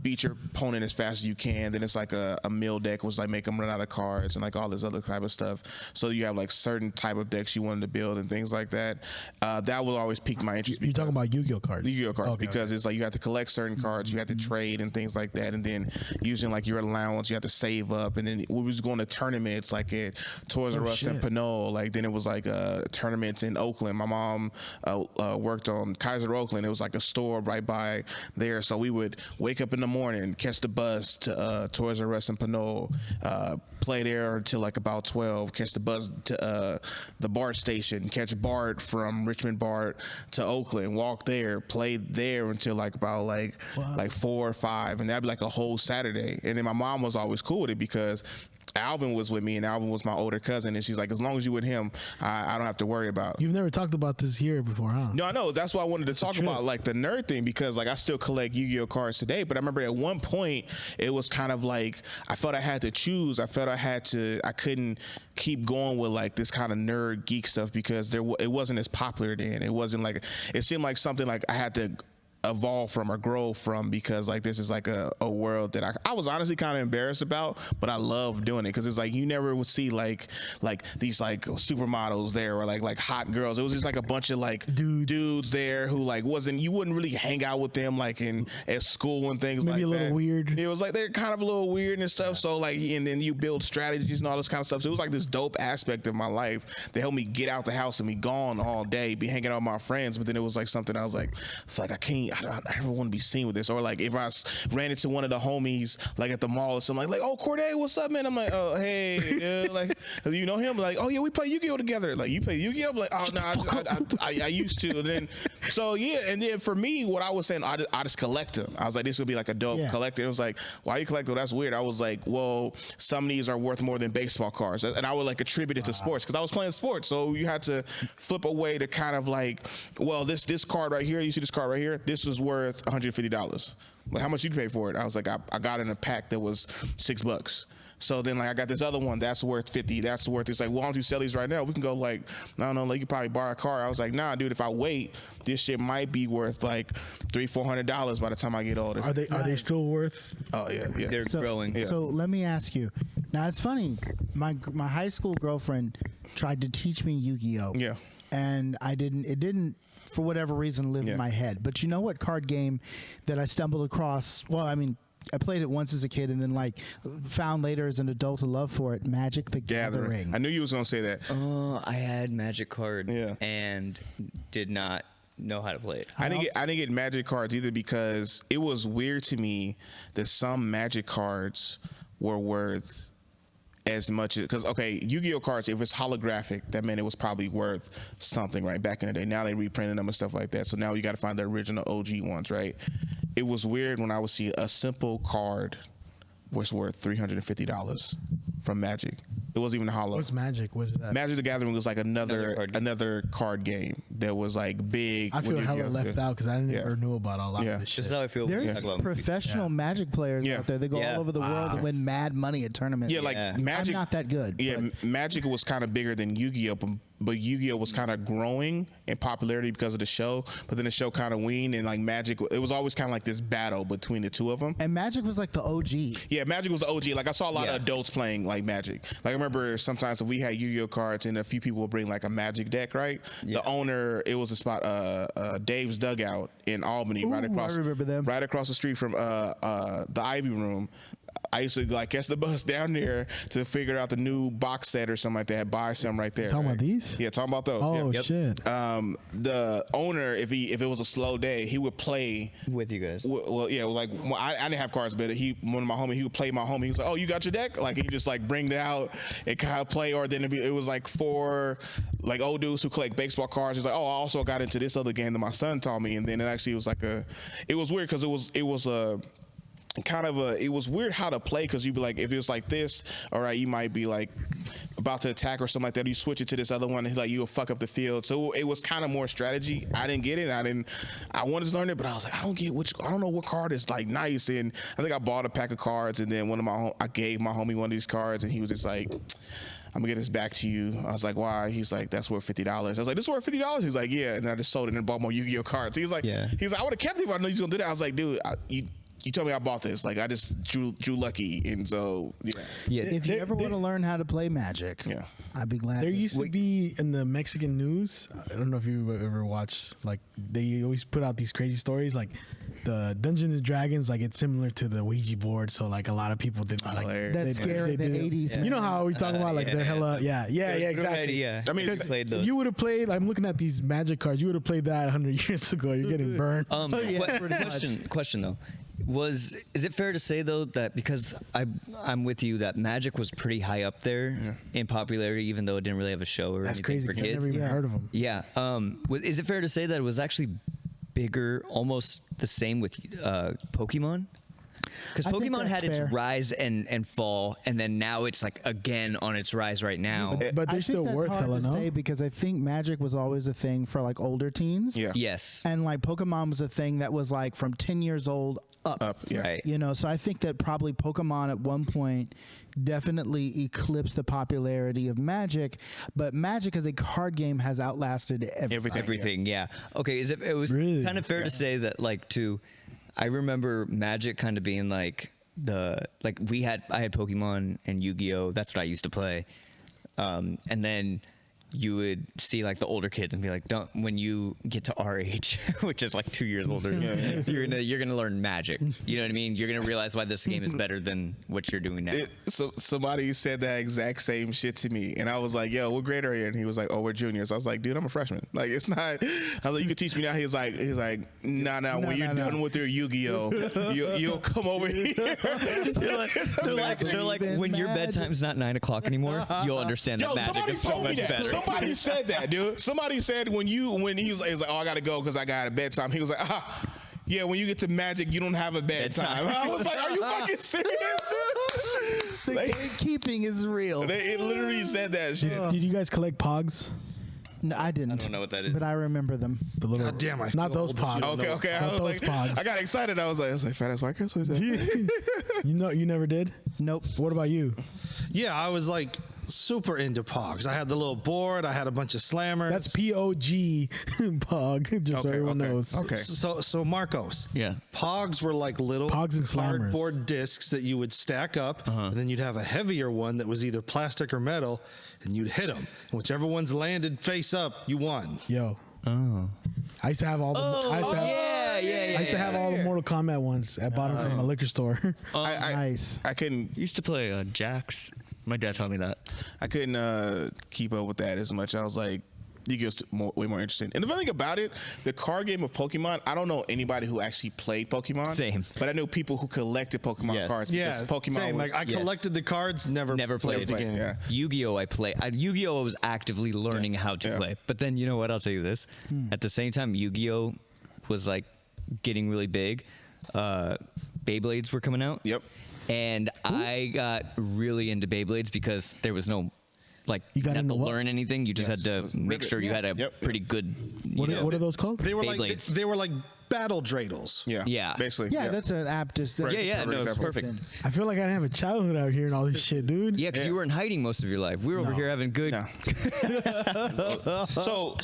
beat your opponent as fast as you can. Then it's like a mill deck, was like make them run out of cards and like all this other type of stuff. So you have like certain type of decks you wanted to build and things like that. That will always pique my interest. You're talking about Yu-Gi-Oh cards. Yu-Gi-Oh cards Okay, because it's like you have to collect certain cards, you have to trade and things like that, and then using like your allowance, you have to save up. And then we was going to tournaments like at Toys R Us and shit. Pinole. Like then it was like tournaments in Oakland. My mom worked on Kaiser Oakland. It was like a store right by there, so we would wake up in the morning, catch the bus to Toys R Us and Pinole, play there until like about 12, catch the bus to the BART station, catch BART from Richmond BART to Oakland, walk there, play there until like about like 4 or 5, and that'd be like a whole Saturday. And then my mom was always cool with it because Alvin was with me, and Alvin was my older cousin, and she's like, as long as you with him, I don't have to worry about. You've never talked about this here before, huh? No, I know. That's why I wanted to talk trip. about like the nerd thing, because like I still collect Yu-Gi-Oh cards today. But I remember at one point it was kind of like I felt I had to choose. I felt I couldn't keep going with like this kind of nerd geek stuff because it wasn't as popular then. It wasn't like, it seemed like something like I had to evolve from or grow from, because like this is like a world that I was honestly kind of embarrassed about, but I love doing it because it's like you never would see like these like supermodels there or like hot girls. It was just like a bunch of like dudes there who like you wouldn't really hang out with them like at school and things Maybe like that. a little weird. It was like they're kind of a little weird and stuff. So like, and then you build strategies and all this kind of stuff. So it was like this dope aspect of my life that helped me get out the house and be gone all day, be hanging out with my friends. But then it was like something I was like, I never want to be seen with this. Or like if I ran into one of the homies like at the mall or something, like, oh, Corday, what's up, man? I'm like, oh, hey, dude. Like, you know him? Like, oh yeah, we play Yu-Gi-Oh together. Like, you play Yu-Gi-Oh? I'm like, oh no, I used to. And then so yeah, and then for me, what I was saying, I just collect them. I was like, this would be like a dope collector. It was like, why you collect them? That's weird. I was like, well, some of these are worth more than baseball cards, and I would like attribute it to sports because I was playing sports. So you had to flip a way to kind of like, well, this card right here, you see this card right here, this is worth $150. Like, how much you pay for it? I was like, I got in a pack that was $6. So then like I got this other one that's worth $50. That's worth, it's like, well, why don't you sell these right now? We can go like, I don't know, like you could probably borrow a car. I was like, nah, dude, if I wait, this shit might be worth like $300-400 by the time I get older. Are they still worth? Oh yeah. They're growing. So let me ask you. Now it's funny. My high school girlfriend tried to teach me Yu-Gi-Oh. Yeah. And it didn't for whatever reason live in my head. But you know what card game that I stumbled across? Well, I mean, I played it once as a kid and then like found later as an adult a love for it. Magic the Gathering. I knew you was gonna say that. I had Magic card and did not know how to play it. I didn't get Magic cards either because it was weird to me that some Magic cards were worth as much as, because okay, Yu-Gi-Oh cards, if it's holographic, that meant it was probably worth something, right? Back in the day. Now they reprinted them and stuff like that. So now you got to find the original OG ones, right? It was weird when I would see a simple card was worth $350 from Magic. It wasn't even hollow. What's Magic? What is that? Magic the Gathering was like another card game that was like big. I feel hella left out because I never knew about a lot of this shit. This is how I feel. There's professional Magic players out there. They go all over the world and win mad money at tournaments. Yeah, like Magic. I'm not that good. Yeah, Magic was kind of bigger than Yu-Gi-Oh, but Yu-Gi-Oh was kind of growing in popularity because of the show. But then the show kind of weaned, and like Magic, it was always kind of like this battle between the two of them. And Magic was like the OG. Yeah, Magic was the OG. Like I saw a lot of adults playing like Magic. Like I remember sometimes if we had Yu-Gi-Oh cards and a few people would bring like a Magic deck, right? Yeah. The owner, it was a spot, Dave's Dugout in Albany, right across. I remember them. Right across the street from the Ivy Room. I used to like catch the bus down there to figure out the new box set or something like that. Buy some right there. Talking about these? Yeah, talking about those. Oh yeah. shit! The owner, if it was a slow day, he would play with you guys. Well, yeah, like I didn't have cards, but one of my homies, he would play my homie. He was like, "Oh, you got your deck?" Like he just like bring it out and kind of play, or then it was like 4 like old dudes who collect baseball cards. He's like, "Oh, I also got into this other game that my son taught me," and then it actually was like it was weird because it was it was weird how to play because you'd be like, if it was like this, all right, you might be like about to attack or something like that. You switch it to this other one, and like you'll fuck up the field. So it was kind of more strategy. I didn't get it. I wanted to learn it, but I was like, I don't know what card is like nice. And I think I bought a pack of cards, and then I gave my homie one of these cards, and he was just like, I'm gonna get this back to you. I was like, why? He's like, that's worth $50. I was like, this is worth $50? He's like, yeah. And then I just sold it and bought more Yu-Gi-Oh cards. He's like, I would have kept it if I knew you was gonna do that. I was like, dude, you told me I bought this. Like I just drew lucky, and so yeah. If you ever want to learn how to play Magic, I'd be glad. There used to be in the Mexican news. I don't know if you ever watched. Like they always put out these crazy stories. Like the Dungeons and Dragons, like it's similar to the Ouija board. So like a lot of people did like that's scary. The 80s. You know how we talk about like they're hella exactly. Yeah, I mean, played those. You would have played. I'm looking at these Magic cards. You would have played that 100 years ago. You're getting burned. Question though. Is it fair to say though that because I'm with you that Magic was pretty high up there in popularity, even though it didn't really have a show or That's anything crazy. for I've kids? never even heard of them. Yeah. Is it fair to say that it was actually bigger, almost the same with Pokemon? Because I think Pokemon had that's its fair. rise and fall, and then now it's like again on its rise right now. But I they're think still that's worth hard hella, to no? say because I think Magic was always a thing for like older teens. Yeah. Yes. And like Pokemon was a thing that was like from 10 years old up. Yeah. Right. You know, so I think that probably Pokemon at one point definitely eclipsed the popularity of Magic, but Magic as a card game has outlasted everything. Everything, yeah. Okay, it was Really? kind of fair to say that I remember Magic kind of being like I had Pokemon and Yu-Gi-Oh! That's what I used to play. And then you would see like the older kids and be like, when you get to our age, which is like 2 years older, you're gonna learn Magic. You know what I mean? You're gonna realize why this game is better than what you're doing now. So somebody said that exact same shit to me, and I was like, "Yo, what grade are you?" And he was like, "Oh, we're juniors." I was like, "Dude, I'm a freshman. Like, it's not." I was like, "You can teach me now." He's like, "Nah. When you're done with your Yu-Gi-Oh, you'll come over here." they're like, when your bedtime's not 9 o'clock anymore, you'll understand that Magic is so much better. Somebody said that, dude. Somebody said when he's like, "Oh, I gotta go because I got a bedtime." He was like, yeah, when you get to Magic, you don't have a bedtime. I was like, are you fucking serious, dude? The gatekeeping is real. It literally said that shit. Did you guys collect Pogs? No, I didn't. I don't know what that is. But I remember them. The little, God damn, I not feel those old that you Pogs. don't Okay. Not I was those like, Pogs. I got excited. I was like, fat ass white girl. What is that? You never did? Nope. What about you? Yeah, I was like super into Pogs. I had the little board. I had a bunch of slammers. That's POG Pog, just so everyone knows. Okay. So Marcos. Yeah. Pogs were like little Pogs and slammers. cardboard discs that you would stack up, and then you'd have a heavier one that was either plastic or metal, and you'd hit them. And whichever one's landed face up, you won. Yo. Oh. I used to have all the. I used to have all the Mortal Kombat ones. I bought them from a liquor store. Nice. I couldn't. Used to play Jax. My dad taught me that. I couldn't keep up with that as much. I was like, you get way more interested. And the funny thing about it, the card game of Pokemon, I don't know anybody who actually played Pokemon. Same. But I knew people who collected Pokemon Yes. cards. Yeah, because Pokemon same. was, Like I collected the cards, never played the it. game. Yeah. Yu-Gi-Oh! I was actively learning how to play. But then you know what? I'll tell you this. At the same time, Yu-Gi-Oh! Was like getting really big. Beyblades were coming out. Yep. And I got really into Beyblades because there was no, like, you got didn't have into to what? learn anything. You just had to make sure you had a pretty good. What are those called? They were like Beyblades. they were like battle dreidels. Yeah. Yeah. Basically. Yeah, that's an app. Just Yeah, no, it's perfect. I feel like I didn't have a childhood out here and all this shit, dude. Yeah, because you were in hiding most of your life. We were over here having good. No. So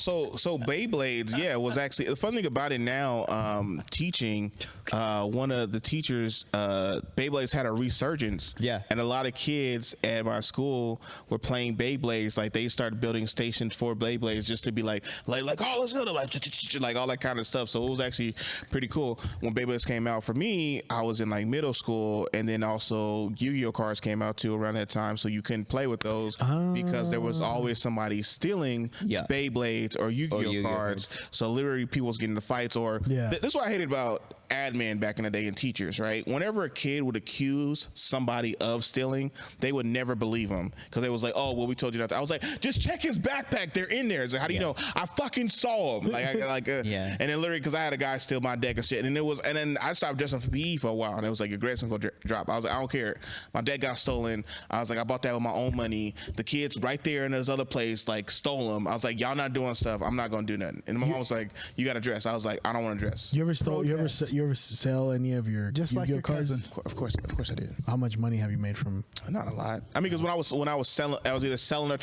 Beyblades, was actually the fun thing about it now. Teaching, one of the teachers, Beyblades had a resurgence. Yeah. And a lot of kids at my school were playing Beyblades. Like they started building stations for Beyblades just to be like, oh, let's go to like all that kind of stuff. So it was actually actually pretty cool. When Beyblades came out for me, I was in like middle school, and then also Yu-Gi-Oh cards came out too around that time, so you couldn't play with those because there was always somebody stealing Beyblades or Yu-Gi-Oh cards. So literally people was getting into fights or this is what I hated about admin back in the day and teachers, right? Whenever a kid would accuse somebody of stealing, they would never believe them because they was like, oh, well, we told you not to. I was like, just check his backpack. They're in there. It's like, how do you know? I fucking saw him. And then literally, because I had a guy steal my deck of shit, and then I stopped dressing for PE for a while, and it was like, your grades gonna go drop. I was like, I don't care. My deck got stolen. I was like, I bought that with my own money. The kids right there in this other place like stole them. I was like, y'all not doing stuff. I'm not gonna do nothing. And my mom was like, you got to dress. I was like, I don't want to dress. You ever sell any of your just like your cards? cousin? Of course I did. How much money have you made from? Not a lot. I mean, because when I was selling, I was either selling or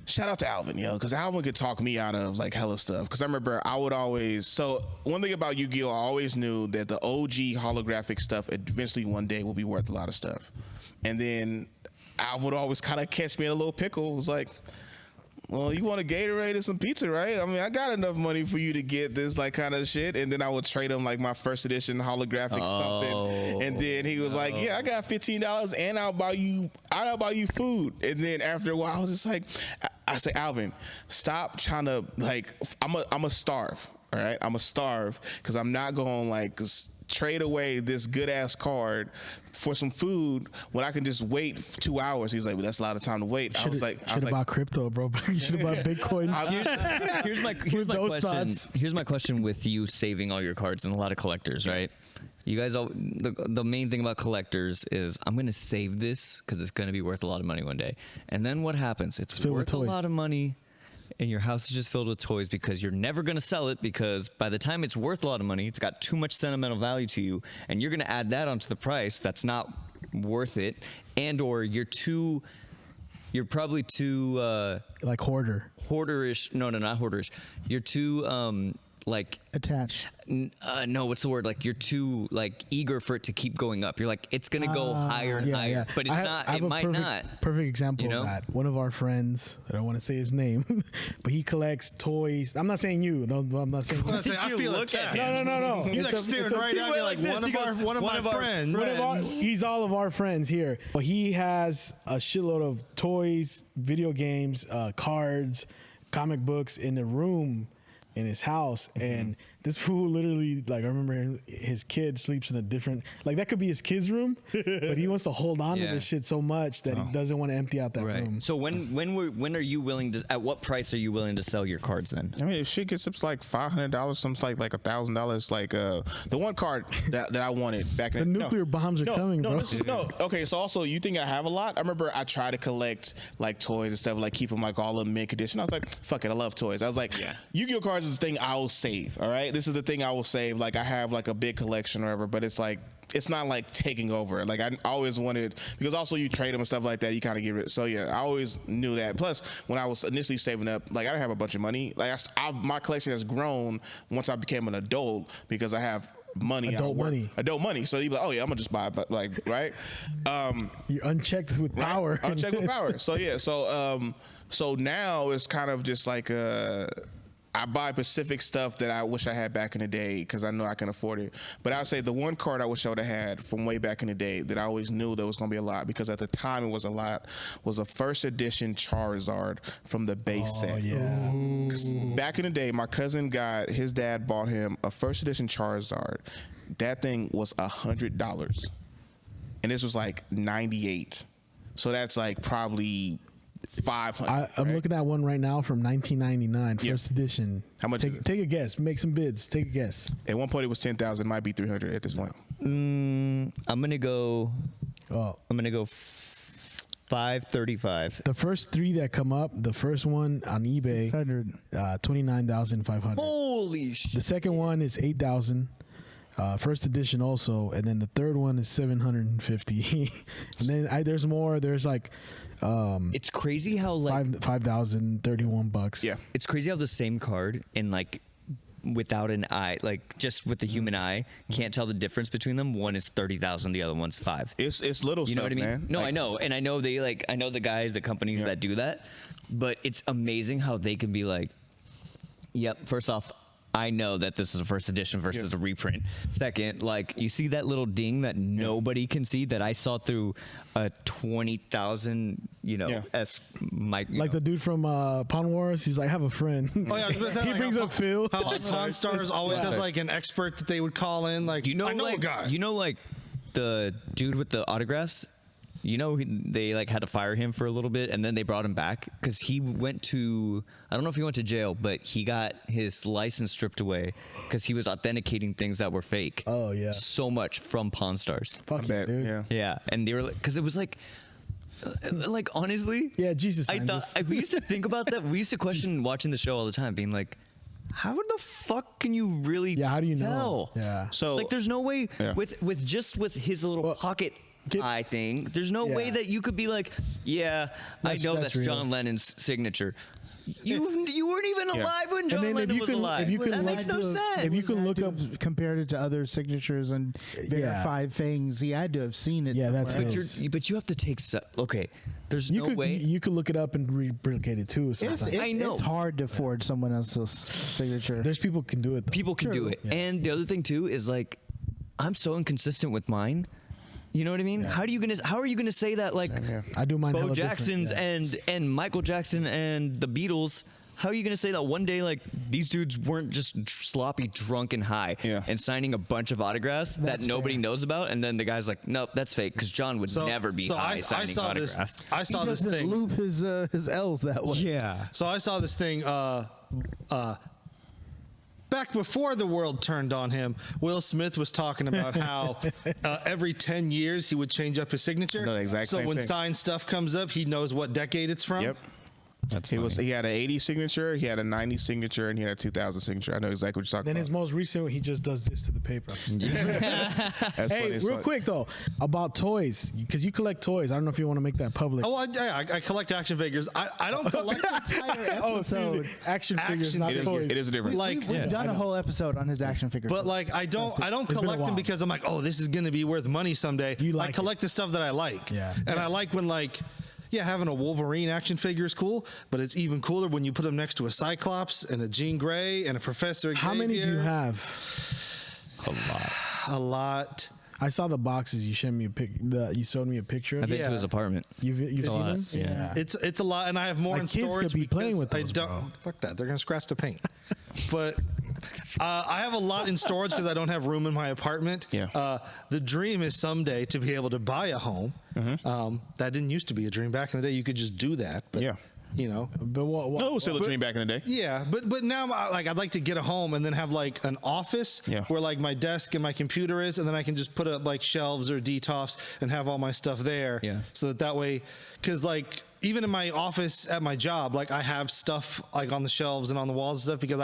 shout out to Alvin, because Alvin could talk me out of like hella stuff. Because I remember I would always. So one thing about Yu-Gi-Oh, I always knew that the OG holographic stuff eventually one day will be worth a lot of stuff. And then Alvin would always kind of catch me in a little pickle. It was like, well, you want a Gatorade and some pizza, right? I mean, I got enough money for you to get this like kind of shit. And then I would trade him like my first edition holographic something. And then he was like, yeah, I got $15 and I'll buy you food. And then after a while, I was just like, I say, Alvin, stop trying to like, I'm a starve. All right, I'm a starve because I'm not going like trade away this good ass card for some food when I can just wait 2 hours. He's like, well, that's a lot of time to wait. I was like, bought crypto, bro. You should have bought Bitcoin. Here's my question with you saving all your cards and a lot of collectors, right? You guys all the main thing about collectors is I'm going to save this because it's going to be worth a lot of money one day. And then what happens? It's worth a lot of money. And your house is just filled with toys because you're never going to sell it because by the time it's worth a lot of money, it's got too much sentimental value to you, and you're going to add that onto the price that's not worth it, and or you're probably too like hoarderish. No, not hoarderish. You're too like attached. No, what's the word? Like you're too like eager for it to keep going up. You're like it's gonna go higher and higher, but it's not. It might not. Perfect example of that. One of our friends, I don't want to say his name, but he collects toys. I'm not saying you. No, I'm not saying. I feel attacked. No. He's like staring right at me like one of my friends. He's all of our friends here, but he has a shitload of toys, video games, cards, comic books in the room in his house, and this fool literally, like, I remember his kid sleeps in a different, like, that could be his kid's room, but he wants to hold on to this shit so much that he doesn't want to empty out that room. So when are you willing to? At what price are you willing to sell your cards then? I mean, if shit gets up to like $500, something like $1,000, like the one card that I wanted back in the nuclear bombs are coming, bro. Okay, so also you think I have a lot? I remember I tried to collect like toys and stuff, like keep them like all in mint condition. I was like, fuck it, I love toys. I was like, Yu-Gi-Oh cards is the thing I will save. All right, this is the thing I will save. Like I have like a big collection or whatever, but it's like it's not like taking over. Like I always wanted, because also you trade them and stuff like that, you kind of get rid. So yeah, I always knew that. Plus, when I was initially saving up, like I didn't have a bunch of money. Like my collection has grown once I became an adult because I have money. Adult money. So you be like, oh yeah, I'm gonna just buy, but like, right? You're unchecked with power. Right? Unchecked with power. So yeah, so now it's kind of just like I buy specific stuff that I wish I had back in the day because I know I can afford it. But I would say the one card I wish I would have had from way back in the day that I always knew there was going to be a lot, because at the time it was a lot, was a first edition Charizard from the base set. Yeah. 'Cause back in the day, my cousin his dad bought him a first edition Charizard. That thing was $100. And this was like 98. So that's like probably 500. I'm looking at one right now from 1999, first edition. How much? Take a guess. Make some bids. Take a guess. At one point, it was 10,000. Might be 300 at this point. I'm gonna go. I'm gonna go 535. The first three that come up. The first one on eBay, 29,500. Holy shit! The second one is 8,000. First edition also, and then the third one is 750. And then there's more. There's like. It's crazy how like $5,031. Yeah, it's crazy how the same card in like without an eye, like just with the human eye, can't tell the difference between them. One is 30,000, the other one's 5. It's little you stuff, know what I mean? Man. No, like, I know, and I know I know the companies that do that, but it's amazing how they can be like, yep. First off, I know that this is a first edition versus a reprint. Second, like you see that little ding that nobody can see that I saw through a 20,000, S mic. Like the dude from Pawn Wars, he's like, I have a friend. Oh yeah, I was gonna say, he like, brings up Phil. How like Pawn Stars always has like an expert that they would call in. Like, I know a guy. Like the dude with the autographs. They like had to fire him for a little bit, and then they brought him back because he went to, I don't know if he went to jail, but he got his license stripped away because he was authenticating things that were fake. Oh yeah, so much from Pawn Stars. Fuck yeah, dude. Yeah, and they were because it was like honestly, Jesus. I thought we used to think about that. We used to question watching the show all the time, being like, how the fuck can you really? Yeah, how do you tell? know? Yeah. So like, there's no way with his little pocket. I think there's no way that you could be like, I know that's John Lennon's signature. You weren't even alive when John Lennon was alive. That makes no sense. If you can look up, compared it to other signatures and verified things, he had to have seen it. Yeah, that's but you have to take. Okay, there's no way you could look it up and replicate it too. I know it's hard to forge someone else's signature. There's people who can do it. Though. People can do it, and the other thing too is like, I'm so inconsistent with mine. You know what I mean? Yeah. How are you gonna say that like I do mine Bo Jackson's and Michael Jackson and the Beatles? How are you gonna say that one day like these dudes weren't just sloppy, drunk, and high and signing a bunch of autographs that nobody knows about, and then the guy's like, nope, that's fake because John would never be high signing autographs. I saw this thing. Loop his L's that way. Yeah. So I saw this thing. Back before the world turned on him, Will Smith was talking about how every 10 years he would change up his signature. No, exactly. So when signed stuff comes up, he knows what decade it's from. Yep. He had an 80 signature, he had a 90 signature, and he had a 2000 signature. I know exactly what you're talking about. Then his most recent, he just does this to the paper. That's hey, real quick though, about toys, because you collect toys. I don't know if you want to make that public. Oh, I collect action figures. I don't collect entire episode. Action figures, not toys. It is a difference. We've done a whole episode on his action figures. But like, I don't collect them because I'm like, oh, this is gonna be worth money someday. I collect the stuff that I like. Yeah. And I like when like. Yeah, having a Wolverine action figure is cool, but it's even cooler when you put them next to a Cyclops and a Jean Grey and a Professor Xavier. How many do you have? A lot. I saw the boxes you showed me you showed me a picture of. I've been to his apartment. You've seen them? Yeah. It's a lot, and I have more in kids storage. Could be playing with those, fuck that. They're gonna scratch the paint. But I have a lot in storage because I don't have room in my apartment. Yeah. The dream is someday to be able to buy a home. That didn't used to be a dream back in the day. You could just do that. But, you know, but what no, it was still a dream back in the day. Yeah, but now like I'd like to get a home and then have like an office where like my desk and my computer is, and then I can just put up like shelves or detofs and have all my stuff there. Yeah. So that way, because like even in my office at my job, like I have stuff like on the shelves and on the walls and stuff because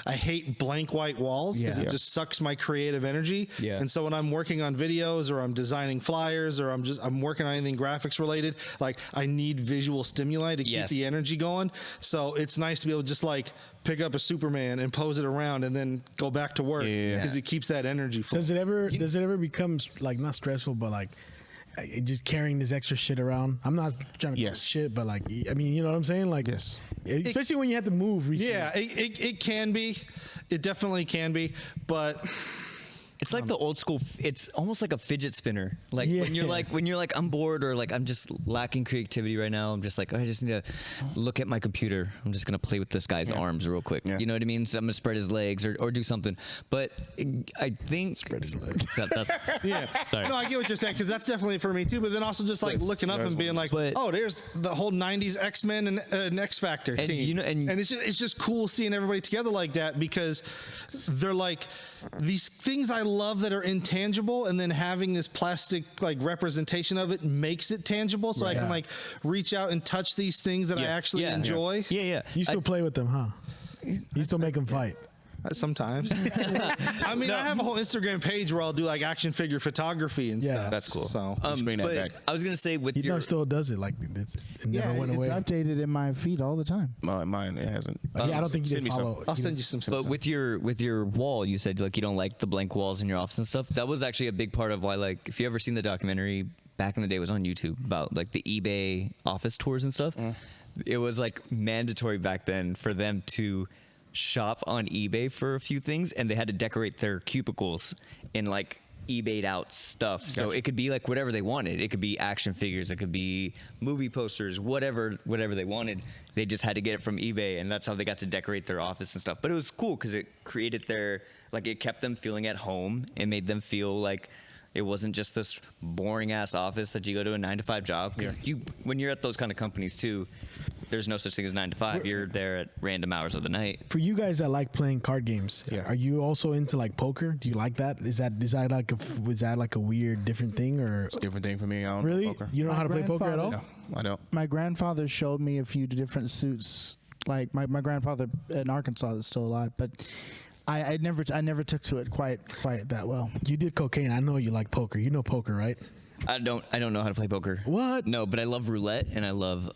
I hate blank white walls because it just sucks my creative energy. Yeah. And so when I'm working on videos or I'm designing flyers or I'm working on anything graphics related, like I need visual stimuli to keep the energy going. So it's nice to be able to just like pick up a Superman and pose it around and then go back to work because it keeps that energy flowing. Does it ever become like not stressful but like just carrying this extra shit around? I'm not trying to shit, but like, I mean, you know what I'm saying? Like, especially when you have to move recently. Yeah, it can be. It definitely can be, but it's like the old school. It's almost like a fidget spinner. Like when you're like I'm bored or like I'm just lacking creativity right now. I'm just like, I just need to look at my computer. I'm just gonna play with this guy's arms real quick. You know what I mean? So I'm gonna spread his legs or do something. But I think spread his legs. That's sorry. No, I get what you're saying because that's definitely for me too. But then also just like looking up and being like, oh, there's the whole '90s X-Men and X Factor team. You know, and it's just cool seeing everybody together like that because they're like these things I love that are intangible, and then having this plastic like representation of it makes it tangible. So I can like reach out and touch these things that I actually enjoy. Yeah. You still play with them, huh? You still make them fight. Sometimes. I mean, I have a whole Instagram page where I'll do like action figure photography and stuff. That's cool. So just bring that back. I was gonna say with you know, still does it like it never went away. It's updated in my feed all the time. Mine it hasn't. I don't think you did follow. I'll send you some. But with your wall, you said like you don't like the blank walls in your office and stuff. That was actually a big part of why, like, if you ever seen the documentary back in the day, it was on YouTube about like the eBay office tours and stuff. It was like mandatory back then for them to shop on eBay for a few things, and they had to decorate their cubicles in like eBayed out stuff. So it could be like whatever they wanted. It could be action figures. It could be movie posters. Whatever they wanted. They just had to get it from eBay, and that's how they got to decorate their office and stuff. But it was cool because it created it kept them feeling at home. It made them feel like it wasn't just this boring ass office that you go to a 9-to-5 job. Because when you're at those kind of companies too, there's no such thing as 9 to 5. You're there at random hours of the night. For you guys that like playing card games, are you also into like poker? Do you like that? Is that like a weird different thing or? It's a different thing for me. I don't really? know poker. You don't know how to play poker at all? No, I don't. My grandfather showed me a few different suits. Like my grandfather in Arkansas is still alive, but I never took to it quite that well. You did cocaine. I know you like poker. You know poker, right? I don't know how to play poker. What? No, but I love roulette and I love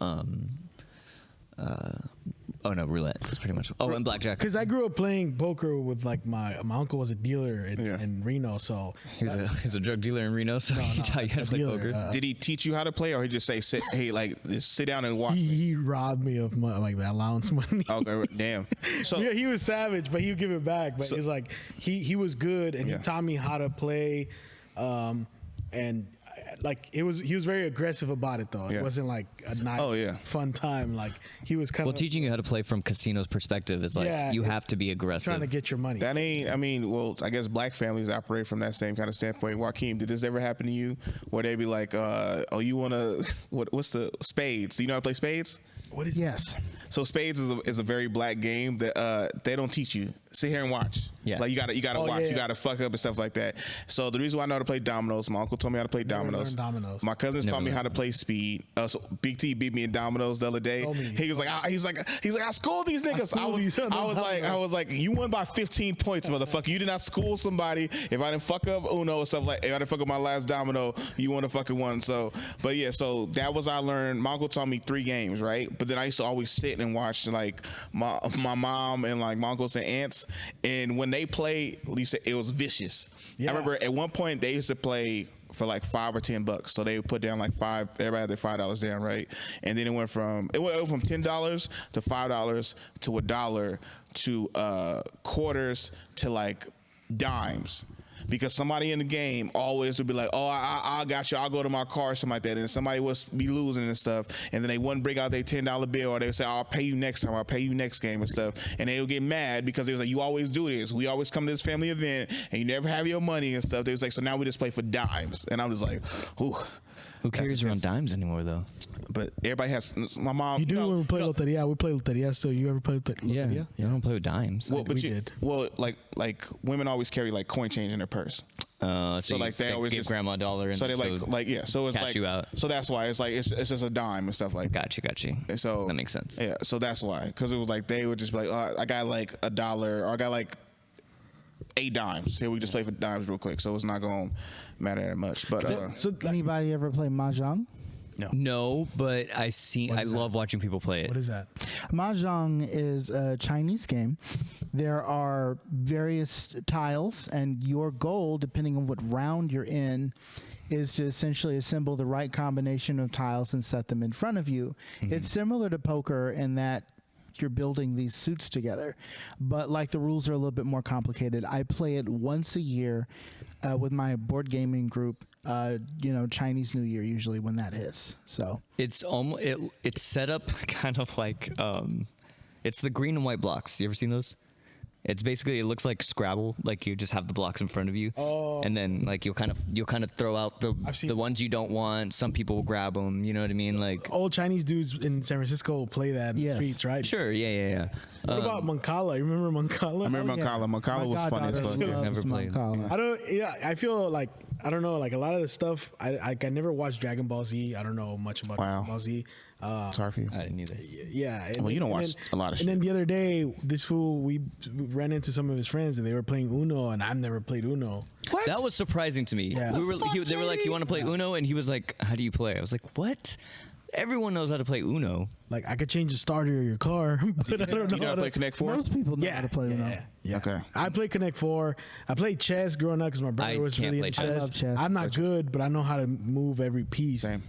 roulette. That's pretty much. Oh, and blackjack. Because I grew up playing poker with like my uncle was a dealer in Reno, so he was a drug dealer in Reno, so he taught you how to play poker. Did he teach you how to play, or he just say just sit down and watch? He robbed me of my allowance money. Okay, damn. So yeah, he was savage, but he would give it back. But it's like he was good, and he taught me how to play, and. Like he was very aggressive about it though. It wasn't like a nice fun time. Like he was kind of teaching you how to play from casino's perspective is like you have to be aggressive. Trying to get your money. That ain't. I mean, well, I guess black families operate from that same kind of standpoint. Joaquin, did this ever happen to you, where they be like, "Oh, you wanna what's the spades? Do you know how to play spades?" What is yes? So spades is a very black game that they don't teach you. Sit here and watch. Yeah. Like you gotta watch. Yeah. You gotta fuck up and stuff like that. So the reason why I know how to play dominoes, my uncle told me how to play dominoes. Dominoes. My cousins taught me how to play speed. So Big T beat me in dominoes the other day. He was like, I schooled these niggas. I was like, you won by 15 points, motherfucker. You did not school somebody. If I didn't fuck up Uno or stuff like, if I didn't fuck up my last domino, you won a fucking one. So, but yeah, so that was I learned. My uncle taught me 3 games, right? But then I used to always sit and watch like my mom and like my uncles and aunts, and when they play, Lisa, it was vicious. I remember at one point they used to play for like $5 or $10. So they would put down like everybody had their $5 down, right? And then it went from $10 to $5 to $1 to quarters to like dimes. Because somebody in the game always would be like, oh, I got you, I'll go to my car or something like that. And somebody would be losing and stuff. And then they wouldn't bring out their $10 bill, or they would say, I'll pay you next time, I'll pay you next game and stuff. And they would get mad because they was like, you always do this. We always come to this family event and you never have your money and stuff. They was like, so now we just play for dimes. And I was like, ooh. Who carries around dimes anymore though? But everybody has. My mom. You do when we play loteria. We play loteria still. You ever play loteria? Yeah, you don't play with dimes. Well, but we did. Well, like women always carry like coin change in their purse. So like they always give grandma a dollar, and so they like yeah. So it's cash like you out. So that's why it's like it's just a dime and stuff like. Got you. And so that makes sense. Yeah. So that's why, because it was like they would just be like, oh, I got like $1, or I got like 8 dimes. Here we just play for dimes real quick. So it's not gonna matter that much. But so anybody ever play mahjong? No, but I love watching people play it. What is that? Mahjong is a Chinese game. There are various tiles, and your goal, depending on what round you're in, is to essentially assemble the right combination of tiles and set them in front of you. Mm-hmm. It's similar to poker in that you're building these suits together, but like the rules are a little bit more complicated. I play it once a year with my board gaming group. Chinese New Year usually when that hits. So it's almost it's set up kind of like it's the green and white blocks. You ever seen those? It's basically, it looks like Scrabble. Like you just have the blocks in front of you, and then like you'll kind of throw out the ones you don't want. Some people will grab them. You know what I mean? Like old Chinese dudes in San Francisco will play that in the streets, right? Sure, yeah. What about Mancala? You remember Mancala? I remember Mancala. Mancala was funny as fuck. Never played. I feel like a lot of the stuff. I never watched Dragon Ball Z. I don't know much about Dragon Ball Z. Sorry for you. I didn't either. Yeah. Well, you don't watch a lot of shit. And then the other day, this fool, we ran into some of his friends and they were playing Uno, and I've never played Uno. What? That was surprising to me. Yeah. They were like, "You want to play Uno?" And he was like, "How do you play?" I was like, "What? Everyone knows how to play Uno." Like I could change the starter of your car, but I don't know. You know how to play Connect 4? Most people know how to play Uno. Yeah. Okay. I play Connect 4. I played chess growing up because my brother I was can't really play into chess. chess. I love chess. I'm not good, but I know how to move every piece. Same.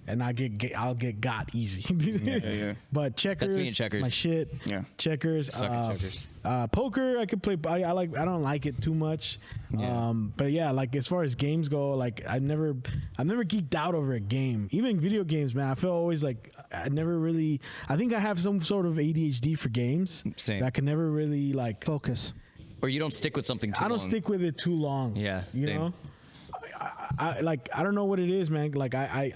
And I'll get got easy. yeah. But checkers, That's me in checkers. is my shit. Yeah. Checkers. Suck at checkers. Poker, I could play. I don't like it too much. Yeah. But yeah, like as far as games go, like I've never geeked out over a game. Even video games, man. I feel always like I never really. I think I have some sort of ADHD for games. Same. That I can never really like Focus. Or you don't stick with something too I don't long. stick with it too long. Yeah, you same. know. I don't know what it is, man. Like I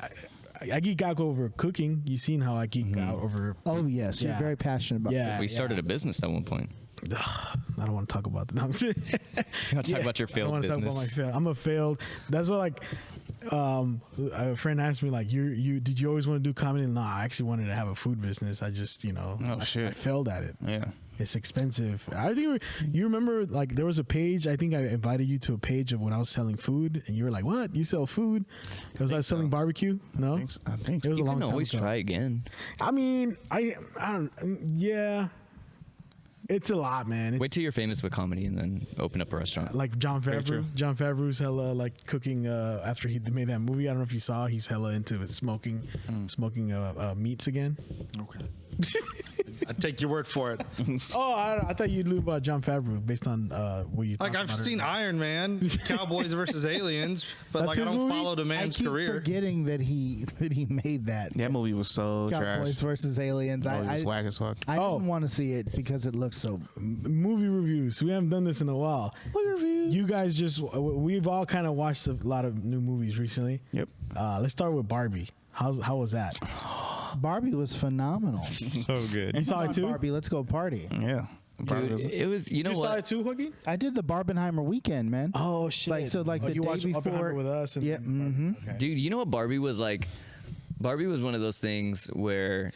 geek out over cooking. You've seen how I geek out over. Oh yes, you're Yeah. very passionate about that. Yeah, We started a business at one point. I don't want to talk about that. No, I'm just- You want to talk about your I don't failed want to talk about my business? fail. I'm a failed. That's what like. A friend asked me like, "You did you always want to do comedy?" No, I actually wanted to have a food business. I just I shit. failed at it. Yeah. It's expensive. I think you remember like there was a page. I think I invited you to a page of when I was selling food, and you were like, "What? You sell food?" Because I was selling barbecue. No, I think it was so. a long You can time always ago. try again. I mean, I don't. Yeah, it's a lot, man. It's, Wait till you're famous with comedy and then open up a restaurant. like John Very true. Favreau. John Favreau's hella like cooking after he made that movie. I don't know if you saw. He's hella into smoking meats again. Okay. I take your word for it. Oh, I thought you knew about John Favreau based on what you Like talked I've about seen earlier. Iron Man, Cowboys versus Aliens, but That's like I his don't movie? follow the I man's keep career. forgetting that he made that. That movie was so Cowboys trash. versus Aliens. Oh, it was I whack as fuck. I Oh. didn't want to see it because it looked so. Movie reviews. We haven't done this in a while. Movie reviews. You guys just we've all kind of watched a lot of new movies recently. Yep. Let's start with Barbie. How was that? Barbie was phenomenal. So good. You saw it too? Barbie, let's go party. Yeah. Barbie was- Dude, it was, you know You saw what? it too, Joaquin? I did the Barbenheimer weekend, man. Oh shit! Like, so, like, the you day watched Oppenheimer before- with us. And Yeah, Okay. Dude, you know what Barbie was like? Barbie was one of those things where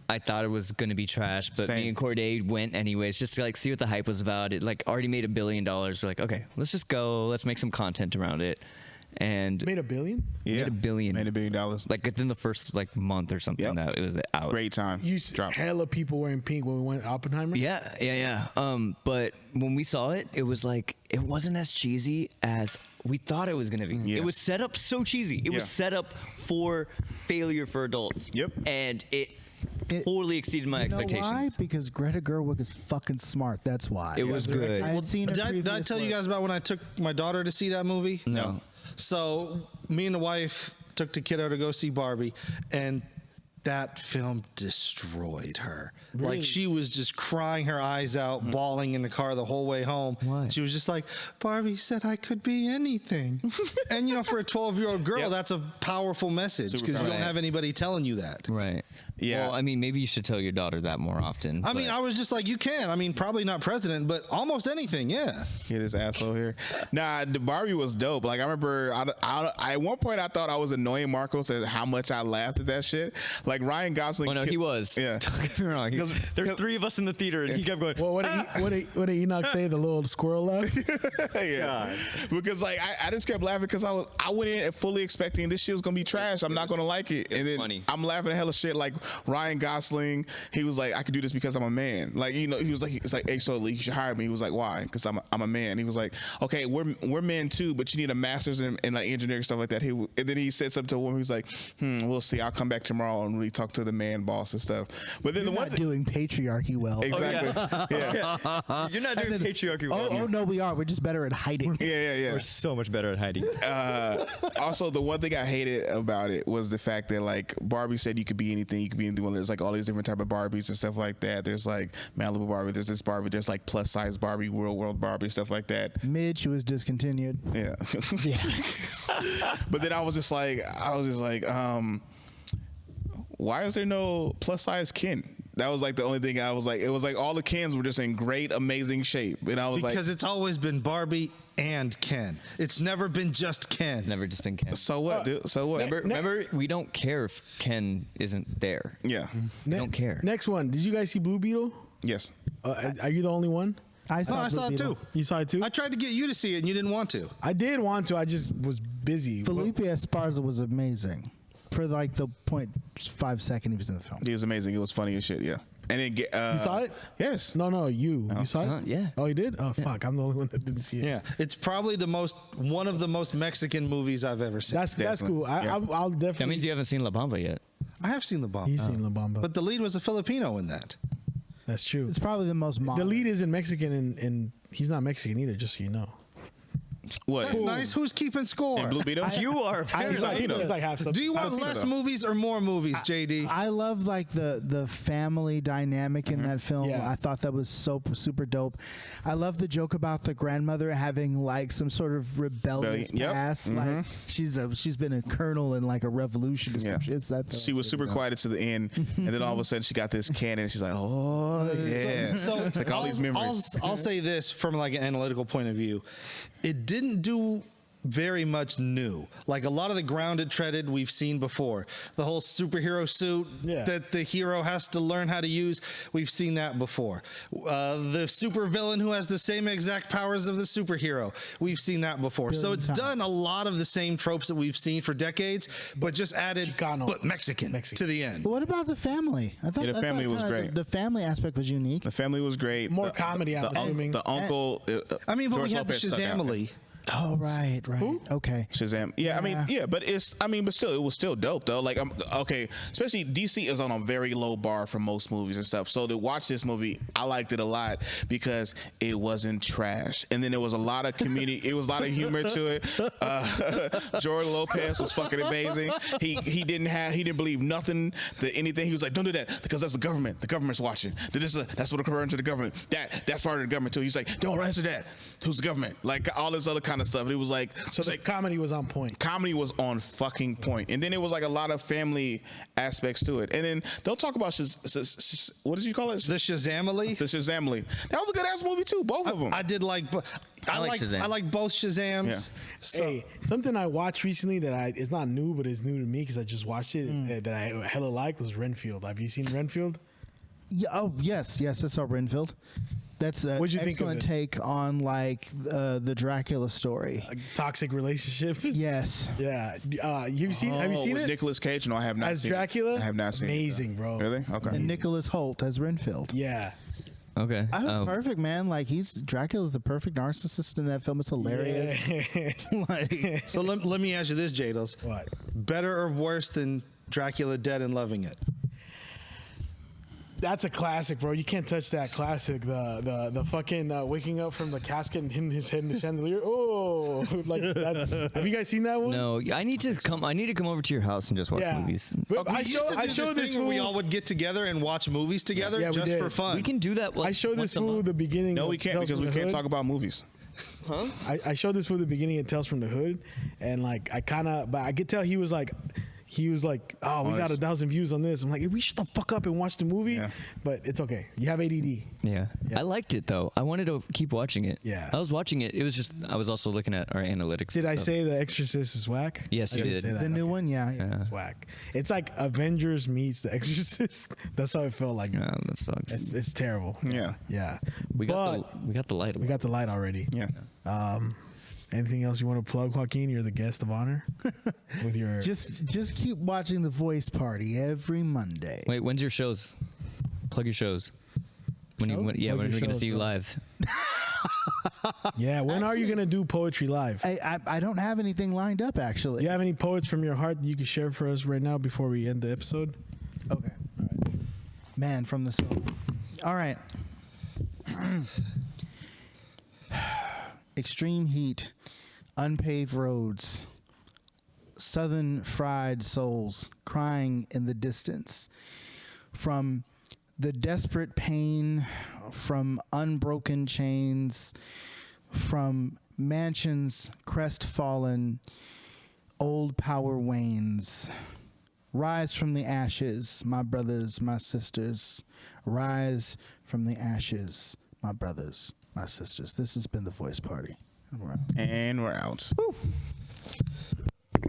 I thought it was going to be trash, but Same. me and Corday went anyways, just to like see what the hype was about. It like already made $1 billion. We're like, okay, let's just go. Let's make some content around it. And Made $1 billion. yeah. $1 billion. Made $1 billion. like within the first like month or something Yep. that it was out. Great time. You Drop. hella people wearing pink when we went Oppenheimer. Yeah. But when we saw it, it was like it wasn't as cheesy as we thought it was gonna be. Yeah. It was set up so cheesy. It was Yeah. set up for failure for adults. Yep. And it It- totally exceeded my You know why? expectations. Because Greta Gerwig is fucking smart. That's why. It was good. I had seen her Did I previous tell you work. guys about when I took my daughter to see that movie? No. So me and the wife took the kiddo to go see Barbie, and that film destroyed her. Like she was just crying her eyes out, bawling in the car the whole way home. Why? She was just like, Barbie said I could be anything. And you know, for a 12-year-old girl, Yep. that's a powerful message because you powerful. don't have anybody telling you that. Right. Yeah. Well, I mean, maybe you should tell your daughter that more often. I mean, but- I was just like, you can. I mean, probably not president, but almost anything. Yeah. Hear this asshole here. Nah, the Barbie was dope. Like I remember, I at one point I thought I was annoying Marcos at how much I laughed at that shit. Like Ryan Gosling. Oh no, he was. Yeah. Don't get me wrong. Because- There's 3 of us in the theater, and he kept going. Well, what did Enoch say? The little squirrel left. Yeah. Because like I just kept laughing because I went in fully expecting this shit was gonna be trash. I'm not gonna like it. And then funny. I'm laughing at hella shit like Ryan Gosling. He was like, I could do this because I'm a man. Like, you know, he was like, it's like, hey, so you should hire me. He was like, why? Because I'm a man. He was like, okay, we're men too, but you need a master's in like engineering stuff like that. And then he said something to a woman. He was like, we'll see. I'll come back tomorrow and really talk to the man boss and stuff. But then You're the one not doing patriarchy well. exactly. Yeah. You're not doing patriarchy well. Oh no, we are. We're just better at hiding. Yeah. We're so much better at hiding. Also, the one thing I hated about it was the fact that like Barbie said you could be anything. You could be anything. There's like all these different type of Barbies and stuff like that. There's like Malibu Barbie. There's this Barbie. There's like plus size Barbie, world Barbie, stuff like that. Midge was discontinued. Yeah. But then I was just like, why is there no plus size Ken? That was like the only thing I was like, it was like all the Kens were just in great, amazing shape. And I was Because like, it's always been Barbie and Ken. It's never been just Ken. Never just been Ken. so what, dude? So what? Remember, we don't care if Ken isn't there. Yeah. We don't care. Next one. Did you guys see Blue Beetle? Yes. Are you the only one? I Oh, saw, I saw Blue it Beetle. too. You saw it too? I tried to get you to see it and you didn't want to. I did want to. I just was busy. Felipe Esparza was amazing for like the 0.5 second he was in the film. He was amazing. It was funny as shit. Yeah. And it You saw it? Yes. No, you saw it? Yeah. Oh, you did? Oh, fuck. I'm the only one that didn't see it. Yeah, it's probably one of the most Mexican movies I've ever seen. That's cool. I'll definitely. That means you haven't seen La Bamba yet. I have seen La Bamba. He's seen La Bamba. But the lead was a Filipino in that. That's true. It's probably the most modern. The lead isn't Mexican, and he's not Mexican either, just so you know. What? That's nice. Who's keeping score? And Blue Beetle? You are. He's like half stuff. Do you want less movies or more movies, JD? I love like the family dynamic in that film. Yeah. I thought that was so super dope. I love the joke about the grandmother having like some sort of rebellious Yep. past. Like she's been a colonel in like a revolution or some shit. It's that She was super quiet to the end, and then all of a sudden she got this cannon, and she's like, "Oh yeah!" So it's like all these memories. I'll say this from like an analytical point of view. It didn't do very much new. Like a lot of the grounded treaded we've seen before. The whole superhero suit that the hero has to learn how to use, we've seen that before. The super villain who has the same exact powers of the superhero, we've seen that before. So it's done a lot of the same tropes that we've seen for decades, but just added Chicano. but Mexican to the end. But what about the family? I thought the family was great. The family aspect was unique. The family was great. More comedy, I'm assuming. The uncle. I mean, but George we had the Lopez stuck out. Shazam-ly. Oh right. Okay. Shazam. Yeah, I mean, but it was still dope though. Like, okay, especially DC is on a very low bar for most movies and stuff. So to watch this movie, I liked it a lot because it wasn't trash, and then there was a lot of community. It was a lot of humor to it. George Lopez was fucking amazing. He didn't believe nothing that anything. He was like, don't do that because that's the government. The government's watching. That's what occurring to the government. That's part of the government too. He's like, don't answer that. Who's the government? Like all this other kind of stuff. And it was like, So the comedy was on point. Comedy was on fucking point. And then it was like a lot of family aspects to it. And then they'll talk about what did you call it? The Shazam-ly? The Shazam-ly. That was a good ass movie too. Both of them. I did like. I like Shazam. I like both Shazams. Yeah. So, Hey, something I watched recently that it's not new, but it's new to me because I just watched it that I hella liked was Renfield. Have you seen Renfield? Yeah. Oh yes. I saw Renfield. That's an What'd you think of excellent it? take on like the Dracula story. A toxic relationship. Yes. Yeah. Have you seen with it? Nicolas Cage? No, I have not As seen Dracula? it. I have not seen Amazing, it. bro. Really? Okay. And Nicholas Hoult as Renfield. Yeah. Okay. I was perfect, man. Like Dracula's the perfect narcissist in that film. It's hilarious. Like, so let me ask you this, Jados. What? Better or worse than Dracula Dead and Loving It? That's a classic, bro. You can't touch that classic. The fucking waking up from the casket and hitting his head in the chandelier. Oh, like that's. Have you guys seen that one? No, I need to come over to your house and just watch Yeah. movies. But I We used to do showed this thing where we fool. all would get together and watch movies together Yeah, we just did. for fun. We can do that. Like, I showed this once a fool month. the beginning. No, of we can't Tales because from we the can't Hood. talk about movies. I showed this fool the beginning of Tales from the Hood, and like but I could tell he was like, oh, we got 1,000 views on this. I'm like, hey, we shut the fuck up and watch the movie. Yeah. But it's okay. You have ADD. Yeah. I liked it though. I wanted to keep watching it. Yeah. I was watching it. It was just I was also looking at our analytics. Did I stuff. say The Exorcist is whack? Yes, I you didn't did. say that. the new Okay. one, yeah. It's whack. It's like Avengers meets The Exorcist. That's how it felt like. Yeah, that sucks. It's terrible. Yeah. Yeah. we got the light. We got the light already. Yeah. Anything else you want to plug, Joaquin? You're the guest of honor with your. Just keep watching The Voice Party every Monday. Wait, when's your shows? Plug your shows. When are Plug we your gonna shows, see you bro. live? Yeah. When are you gonna do poetry live? I don't have anything lined up actually. Do you have any poets from your heart that you can share for us right now before we end the episode? Okay. All right. Man from the soul. All right. Extreme heat, unpaved roads, southern fried souls crying in the distance. From the desperate pain, from unbroken chains, from mansions crestfallen, old power wanes. Rise from the ashes, my brothers, my sisters. Rise from the ashes, my brothers, my sisters. This has been The Voice Party. And we're out. And we're out.